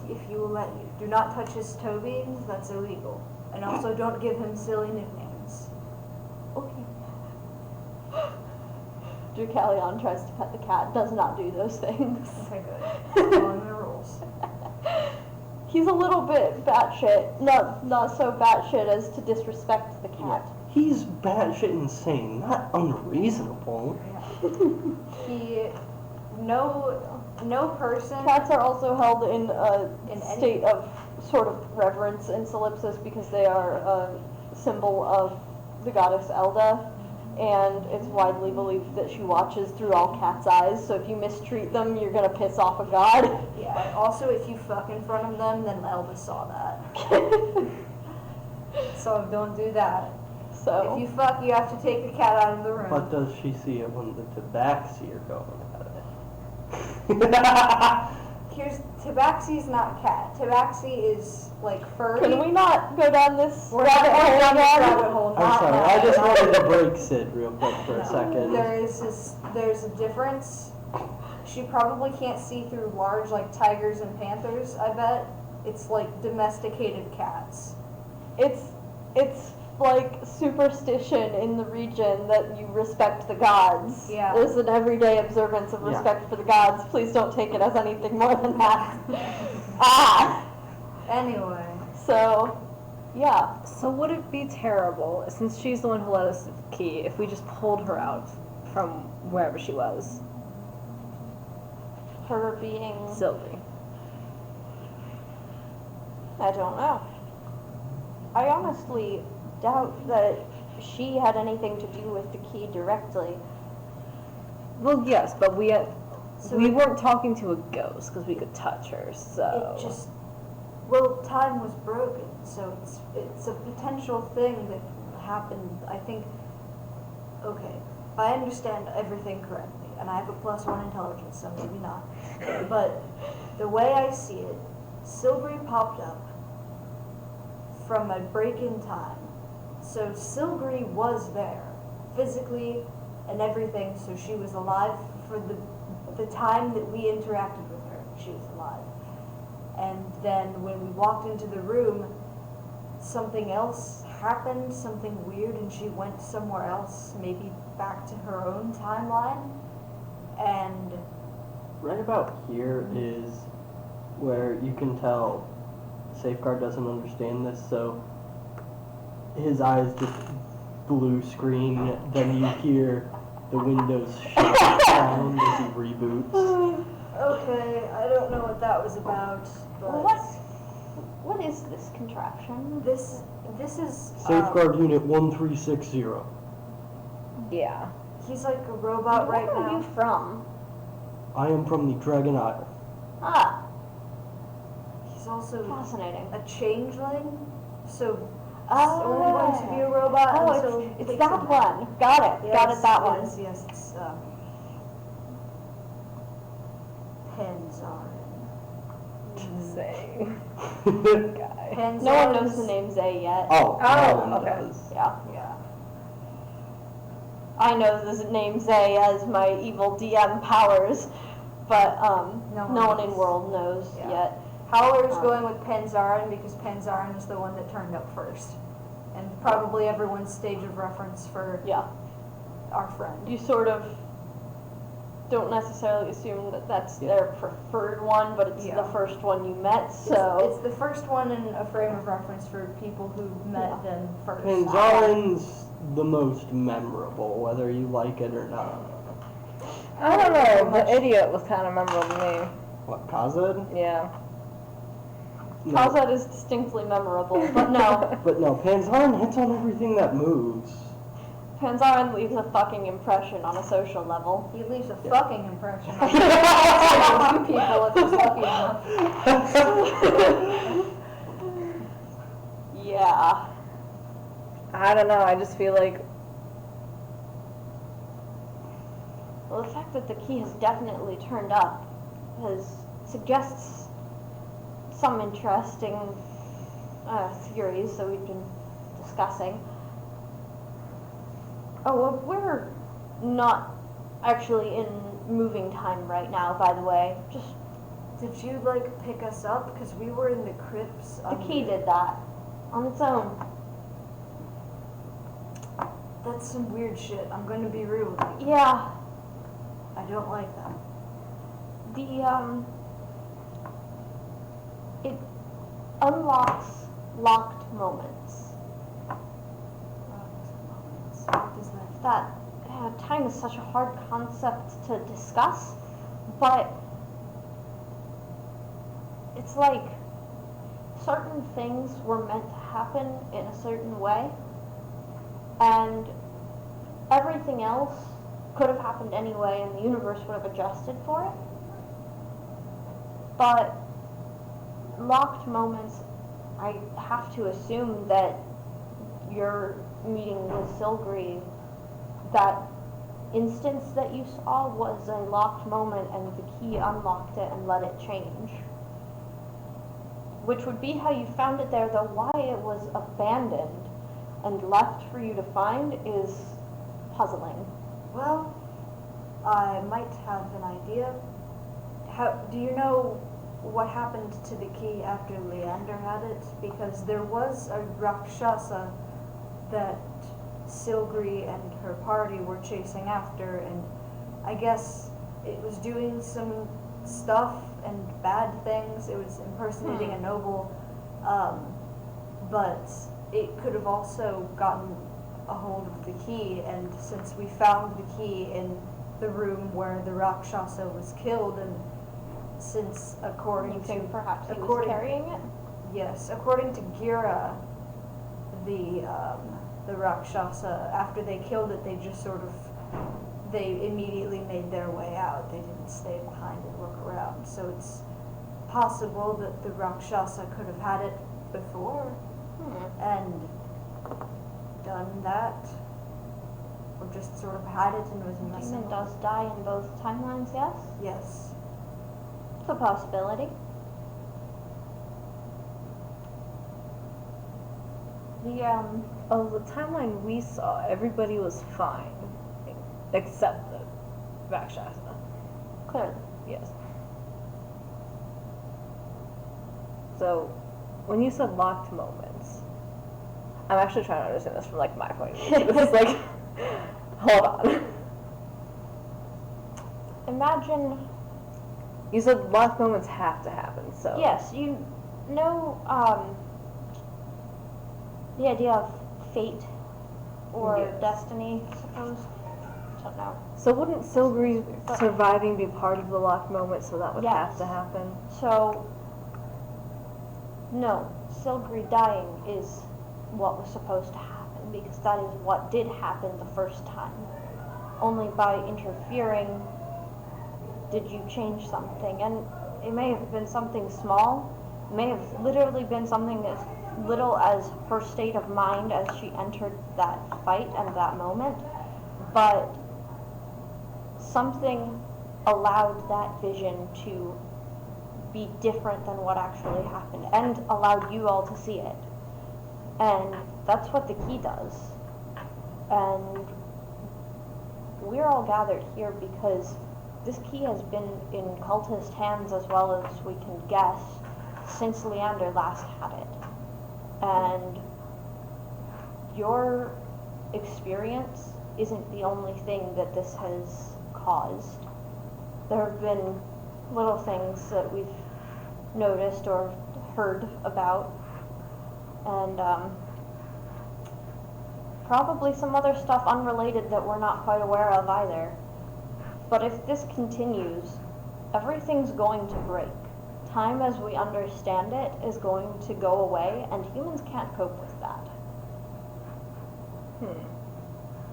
If you will let you. Do not touch his toe beans, that's illegal. And also don't give him silly nicknames. Okay. Deucalion tries to pet the cat, does not do those things. Okay, good. Following the rules. He's a little bit batshit, not so batshit as to disrespect the cat. He's batshit insane, not unreasonable. No person. Cats are also held in a In any- state of sort of reverence in Solipsis because they are a symbol of the goddess Elda, and it's widely believed that she watches through all cats' eyes, so if you mistreat them, you're gonna piss off a god. Yeah. Also, if you fuck in front of them, then Elba saw that. So don't do that. If So, you fuck, you have to take the cat out of the room. But does she see it when the tabaxi are going at it? Tabaxi's not cat. Tabaxi is like furry. can we not go down this We're not rabbit going hole down this again? rabbit hole. I'm not sorry, now. I just wanted to break Sid real quick for a second. There's a difference. She probably can't see through large like tigers and panthers, I bet. It's like domesticated cats. It's like superstition in the region that you respect the gods. Yeah. There's an everyday observance of Yeah. respect for the gods. Please don't take it as anything more than that. Anyway. So, yeah. So would it be terrible, since she's the one who let us the key, if we just pulled her out from wherever she was? Her being, Silgri. I don't know. I honestly doubt that she had anything to do with the key directly. Well, yes, but we So we it- weren't talking to a ghost because we could touch her, so... It just, well, time was broken, so it's a potential thing that happened. I think, okay, if I understand everything correctly, and I have a +1 intelligence, so maybe not, but the way I see it, Silvery popped up from a break in time. So Silvery was there, physically and everything, so she was alive for the time that we interacted with her. She was alive. And then when we walked into the room, something else happened, something weird, and she went somewhere else, maybe back to her own timeline. And Right about here is where you can tell Safeguard doesn't understand this, so his eyes just blue screen, then you hear the windows shut down as he reboots. okay, I don't know what that was about, but What is this contraption? this is Safeguard Unit 1360. Yeah. he's like a robot right Where are you now. from? I am from the Dragon Isle. Ah, He's also fascinating. a changeling, so Oh, it's only going to be a robot Oh, until it's takes that a- one. Got it. Got it. That one. Yes, it's pens are in. Say. Guy. Panzar's, No one knows the name Zay yet. Oh, no one okay. does. Yeah. Yeah. I know the name Zay as my evil DM powers, but no one in knows. world knows Yeah. yet. Howler's going with Panzarin because Panzarin is the one that turned up first. And probably everyone's stage of reference for Yeah. our friend. You sort of don't necessarily assume that that's Yeah. their preferred one, but it's Yeah. the first one you met, It's so. the first one in a frame of reference for people who met Yeah. them first. Panzarin's the most memorable, whether you like it or not. I don't know. The idiot was kind of memorable to me. What, Kazed? Yeah. No. Kazad is distinctly memorable, but no. But no, Panzarin hits on everything that moves. Panzarin leaves a fucking impression on a social level. He leaves a Yeah. fucking impression on some people if he's lucky enough. Yeah. I don't know. I just feel like Well, the fact that the key has definitely turned up suggests some interesting theories that we've been discussing. Oh, well, we're not actually in moving time right now, by the way. Just Did you pick us up? Because we were in the crypts. the key did that on its own. That's some weird shit. I'm going to be real with you. Yeah, I don't like that. it unlocks locked moments. What does that? That time is such a hard concept to discuss, but it's like certain things were meant to happen in a certain way, and everything else could have happened anyway, and the universe would have adjusted for it. But locked moments, I have to assume that your meeting with Silgri, that instance that you saw was a locked moment and the key unlocked it and let it change. Which would be how you found it there, though why it was abandoned and left for you to find is puzzling. Well, I might have an idea. Do you know what happened to the key after Leander had it? Because there was a Rakshasa that Silgri and her party were chasing after, and I guess it was doing some stuff and bad things. It was impersonating a noble, but it could have also gotten a hold of the key, and since we found the key in the room where the Rakshasa was killed, and since according You to think perhaps he was carrying it? Yes, according to Gira, the Rakshasa, after they killed it, they immediately made their way out. They didn't stay behind and look around. So it's possible that the Rakshasa could have had it before and done that, or just sort of had it and was messing Demon with does die in both timelines, yes? it. Yes. It's a possibility. the timeline we saw, everybody was fine, except the Rakshasa. Clearly. Yes. So, when you said locked moments, I'm actually trying to understand this from my point of view. This is hold on. Imagine, You said locked moments have to happen, so. yes, you know, the idea of fate or Yes. destiny, I suppose. Don't know. So wouldn't Silgri surviving be part of the locked moment, so that would have Yes. to happen? So, no, Silgri dying is what was supposed to happen, because that is what did happen the first time. Only by interfering did you change something, and it may have been something small, it may have literally been something as little as her state of mind as she entered that fight and that moment, but something allowed that vision to be different than what actually happened and allowed you all to see it. And that's what the key does. And we're all gathered here because this key has been in cultist hands as well as we can guess since Leander last had it. And your experience isn't the only thing that this has caused. There have been little things that we've noticed or heard about, and probably some other stuff unrelated that we're not quite aware of either. But if this continues, everything's going to break. Time as we understand it is going to go away, and humans can't cope with that.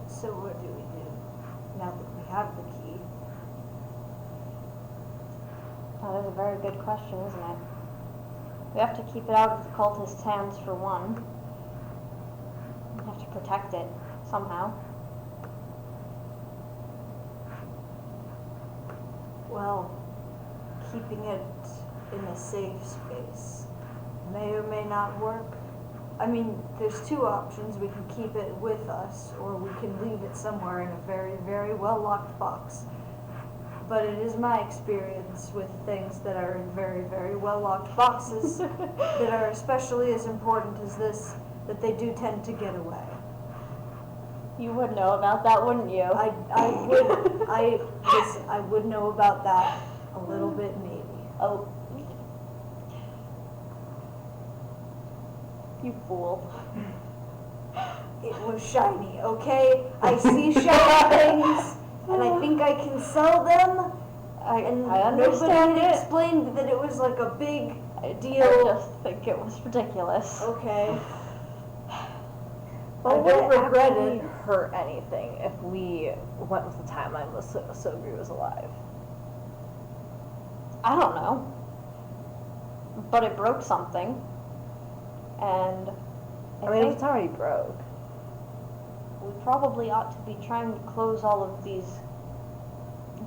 So what do we do now that we have the key? That is a very good question, isn't it? We have to keep it out of the cultist's hands for one. We have to protect it somehow. Well, keeping it in a safe space may or may not work. I mean, there's two options. We can keep it with us, or we can leave it somewhere in a very, very well-locked box. But it is my experience with things that are in very, very well-locked boxes that are especially as important as this, that they do tend to get away. You would know about that, wouldn't you? I would know about that a little bit, maybe. Oh. You fool. It was shiny, okay? I see shiny things, and I think I can sell them. And I understand nobody it. explained that it was like a big deal. I just think it was ridiculous. Okay. But I would don't it regret actually it. hurt anything if we went with the timeline was Sogri was alive? I don't know. But it broke something. And I mean, if it's already broke. we probably ought to be trying to close all of these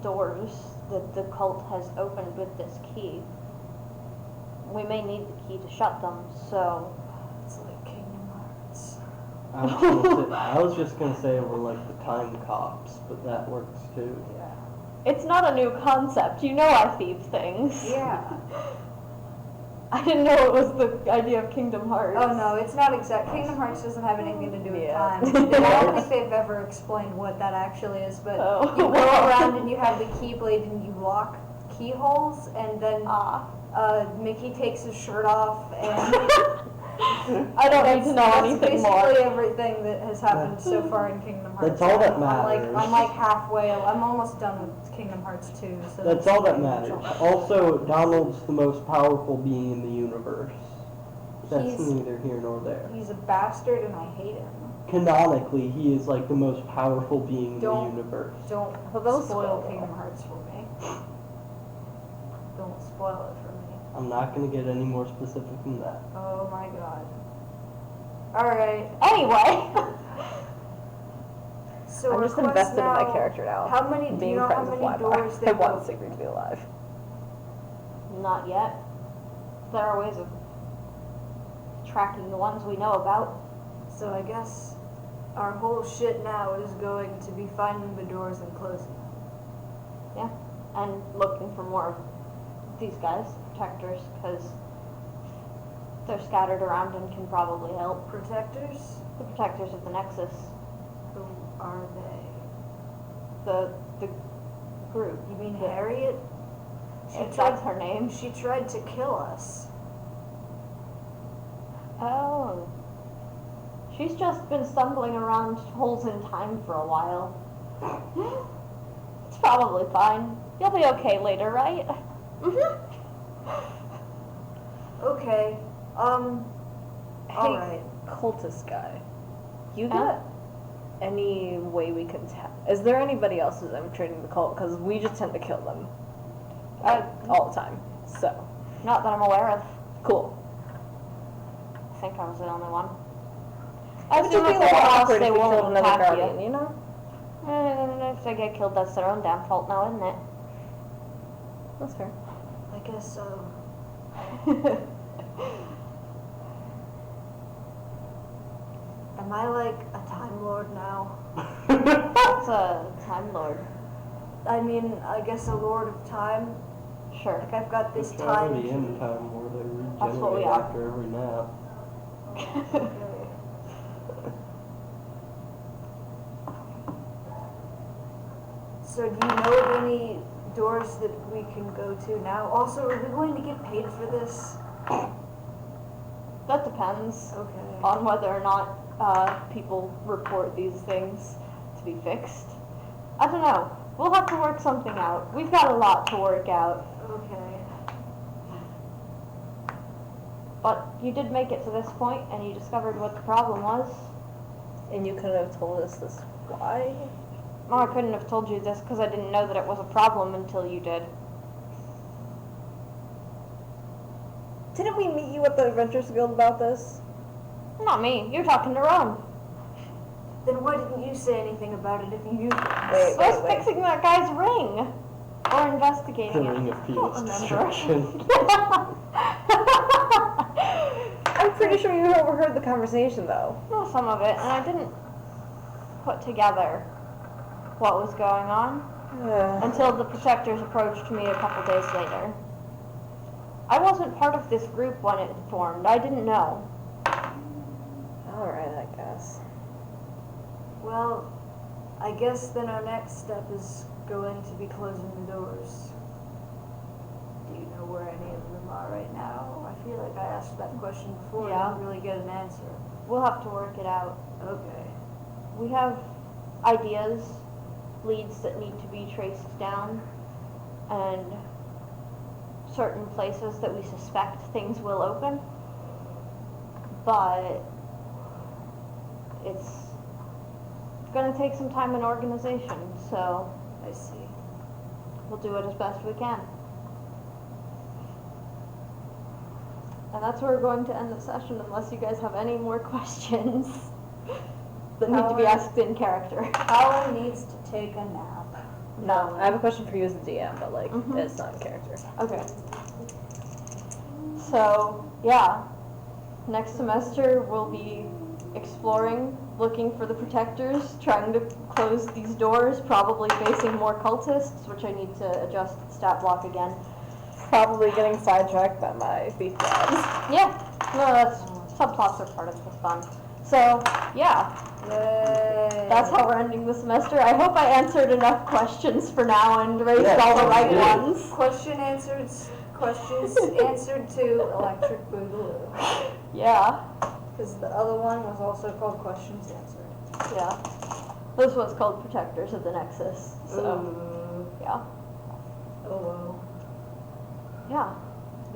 doors that the cult has opened with this key. We may need the key to shut them, so... It's like Kingdom Hearts. I was just gonna say we're like the time cops, but that works too. Yeah. It's not a new concept. You know I thieve things. Yeah. I didn't know it was the idea of Kingdom Hearts. Oh no, it's not exact. Kingdom Hearts doesn't have anything to do with Yeah. time. I don't think they've ever explained what that actually is, but Oh. you go around and you have the keyblade and you lock keyholes, and then Mickey takes his shirt off, and I don't need to know anything that's more. basically everything that has happened so far in Kingdom Hearts. That's all that I'm matters. like halfway. I'm almost done with Kingdom Hearts 2. So That's all that matters. Also, Donald's the most powerful being in the universe. That's He's- neither here nor there. He's a bastard, and I hate him. Canonically, he is like the most powerful being in the Don't- universe. Don't Well, those spoil spoil. Kingdom Hearts for me. Don't spoil it for me. I'm not gonna get any more specific than that. Oh my god. Alright, Anyway. so I'm just request invested in my now- character now. How many, do you Being know how friends with many Wi-Fi. doors I they want built? Sigrid to be alive. Not yet. There are ways of tracking the ones we know about. So I guess our whole shit now is going to be finding the doors and closing them. Yeah. And looking for more of these guys, protectors, because they're scattered around and can probably help. Protectors? The protectors of the Nexus. Who are they? The group. You mean Harriet? If that's her name. She tried to kill us. Oh. She's just been stumbling around holes in time for a while. It's probably fine. You'll be okay later, right? Okay, alright. Cultist guy. You Huh? got any way we can tell? Is there anybody else who's infiltrating the cult? Because we just tend to kill them all the time. So, Not that I'm aware of. cool. I think I was the only one. I would just be a little awkward if we killed another guardian, you know? If they get killed, that's their own damn fault now, isn't it? That's fair. I guess so. Am I like a Time Lord now? That's a Time Lord. I mean, I guess a Lord of Time. Sure. Like I've got this It's time. already in time where they That's what we regenerate are. after every nap. Okay. So do you know of any doors that we can go to now? Also, are we going to get paid for this? That depends Okay. on whether or not people report these things to be fixed. I don't know. We'll have to work something out. We've got a lot to work out. Okay. But you did make it to this point, and you discovered what the problem was. And you could have told us this why? Well, I couldn't have told you this because I didn't know that it was a problem until you did. Didn't we meet you at the Adventures Guild about this? Not me. You're talking to Rome. Then why didn't you say anything about it if you knew I things? was fixing that guy's ring. Or investigating it. Ring of I Peace don't remember. destruction. I'm pretty sure you overheard the conversation though. Well, some of it, and I didn't put together what was going on until the protectors approached me a couple days later. I wasn't part of this group when it formed. I didn't know. Alright, I guess. Well, I guess then our next step is going to be closing the doors. Do you know where any of them are right now? I feel like I asked that question before Yeah. and didn't really get an answer. We'll have to work it out. Okay. We have ideas, leads that need to be traced down, and certain places that we suspect things will open. But it's going to take some time and organization, so I see. we'll do it as best we can. And that's where we're going to end the session unless you guys have any more questions that need to be asked in character. Howard needs to take a nap. No, I have a question for you as a DM, but like, Mhm. it's not in character. Okay. So, yeah. Next semester we'll be exploring, looking for the protectors, trying to close these doors, probably facing more cultists, which I need to adjust the stat block again. Probably getting sidetracked by my beef jobs. Yeah. No, that's subplots are part of the fun. So, yeah. Yay. That's how we're ending the semester. I hope I answered enough questions for now and raised Yeah, all the sounds right good. ones. Questions answered to Electric Boogaloo. Yeah. Because the other one was also called Questions Answered. Yeah. This one's called Protectors of the Nexus. So, Ooh. yeah. Oh well. Yeah.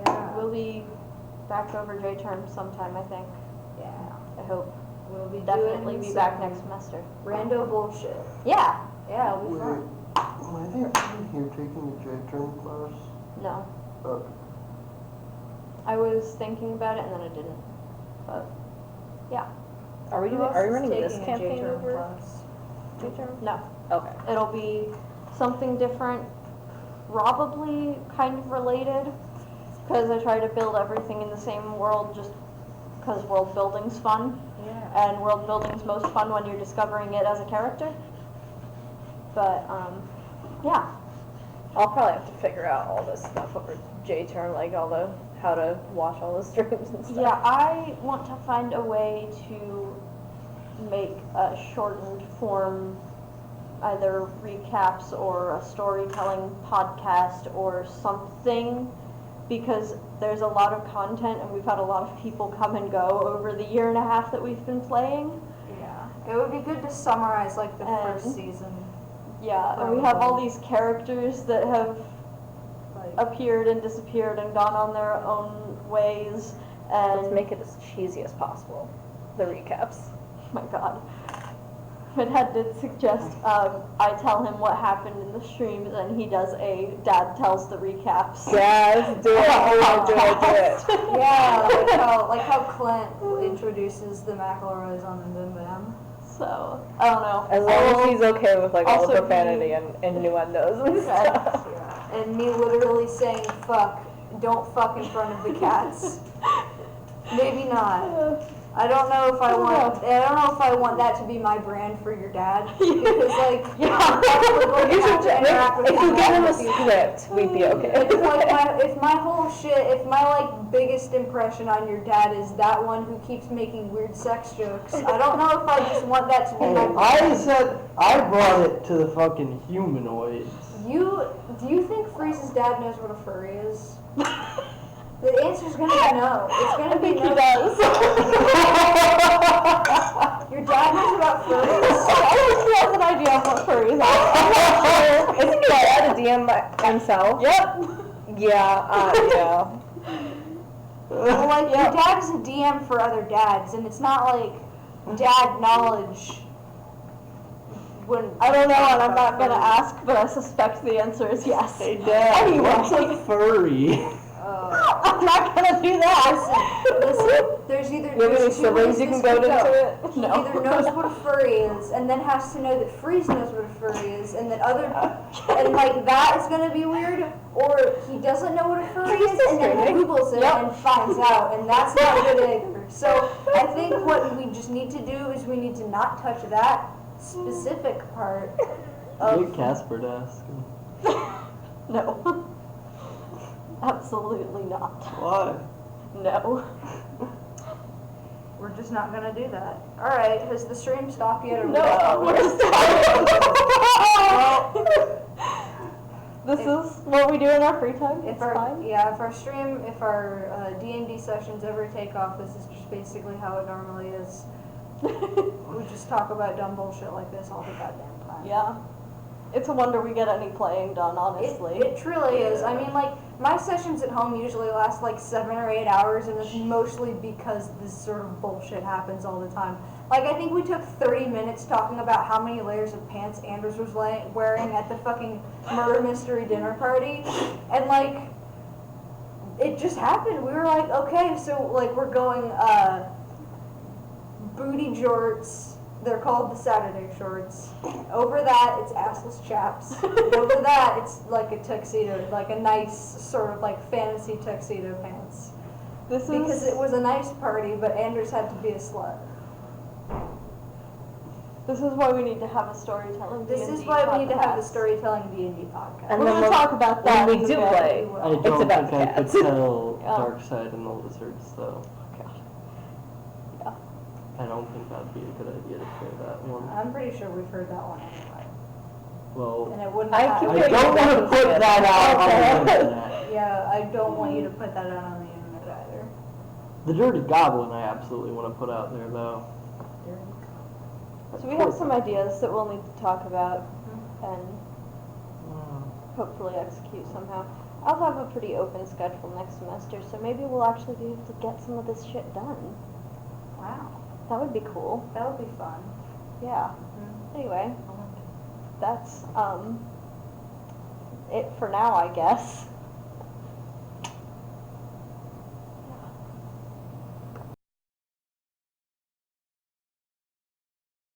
Yeah. We'll be back over J term sometime, I think. Yeah. I hope. We'll be Definitely doing be back some next semester. rando bullshit. Yeah. Yeah, it'll be Wait, fun. am I the only here taking the J-term class? No. Okay. I was thinking about it and then I didn't. But, yeah. Are we Who doing, else are we is running this taking a campaign J-term over? class? J-term? No. Okay. It'll be something different, probably kind of related, because I try to build everything in the same world just because world building's fun. Yeah. And world building's most fun when you're discovering it as a character. But, yeah. I'll probably have to figure out all this stuff over J-term, like all the, how to watch all the streams and stuff. Yeah, I want to find a way to make a shortened form, either recaps or a storytelling podcast or something, because there's a lot of content and we've had a lot of people come and go over the year and a half that we've been playing. Yeah. It would be good to summarize like the And- first season. Yeah, and we have all these characters that have Like, appeared and disappeared and gone on their own ways, and Let's make it as cheesy as possible. The recaps. oh my god. Dad did suggest I tell him what happened in the streams, and he does a Dad tells the recaps. Yes, do it, do it. yeah, like how Clint introduces the McElroys on the Bim Bam. So, I don't know. As long as he's okay with like all the also profanity be- and innuendos and stuff. Yeah. And me literally saying fuck don't fuck in front of the cats. Maybe not. I don't know if I want that to be my brand for your dad, because like we're going to have to interact with If you him give him a in the future. script, we'd be okay. It's like if my whole shit, if my like biggest impression on your dad is that one who keeps making weird sex jokes, I don't know if I just want that to be my Oh, I brand. said I brought it to the fucking humanoids. Do you think Freeze's dad knows what a furry is? The answer's gonna be no. It's gonna be no. He does. Your dad knows about furries? I think he has an idea of what furries are. Isn't your dad a DM himself? Yep. Yeah. Well, like, your dad is a DM for other dads, and it's not like dad knowledge. When I don't know, and I'm not gonna ask, but I suspect the answer is yes. Hey Dad, Anyway. what's a furry? I'm not gonna do that. Listen, there's either You have any there's two siblings ways you can this go could into it? He either knows what a furry is, and then has to know that Freeze knows what a furry is, and that and like that is gonna be weird, or he doesn't know what a furry is, and then Googles it and finds out, and that's not good either. So I think what we just need to do is we need to not touch that specific part of. Casper to ask him. No. Absolutely not. Why? No. We're just not gonna do that. All right, has the stream stopped yet? Or No, we're This is what we do in our free time. It's If our fine. if our D&D sessions ever take off, this is just basically how it normally is. We just talk about dumb bullshit like this all the goddamn time. Yeah. It's a wonder we get any playing done, honestly. It truly is. I mean, like, my sessions at home usually last like 7 or 8 hours, and it's mostly because this sort of bullshit happens all the time. Like, I think we took 30 minutes talking about how many layers of pants Anders was wearing at the fucking murder mystery dinner party, and like, it just happened. We were like, okay, so like we're going booty jorts. They're called the Saturday shorts. Over that, it's assless chaps. And over that, it's like a tuxedo, like a nice sort of like fantasy tuxedo pants. Because it was a nice party, but Anders had to be a slut. This is why we need to have a storytelling This D&D is why we need to have the podcast. storytelling D&D podcast. And We're then gonna talk about that when we in do a bit. play. I It's don't about think I could cats. tell Oh. Darkseid and the Lizards, though. Yeah. I don't think that'd be a good idea to play that one. I'm pretty sure we've heard that one anyway. Well, And it wouldn't I have keep I hearing don't want to that put that out on the Okay. internet. Yeah, I don't want you to put that out on the internet either. The Dirty Goblin I absolutely want to put out there, though. So we have some ideas that we'll need to talk about and Mm. hopefully execute somehow. I'll have a pretty open schedule next semester, so maybe we'll actually be able to get some of this shit done. Wow, That would be cool. that would be fun. Yeah. Anyway, that's it for now, I guess.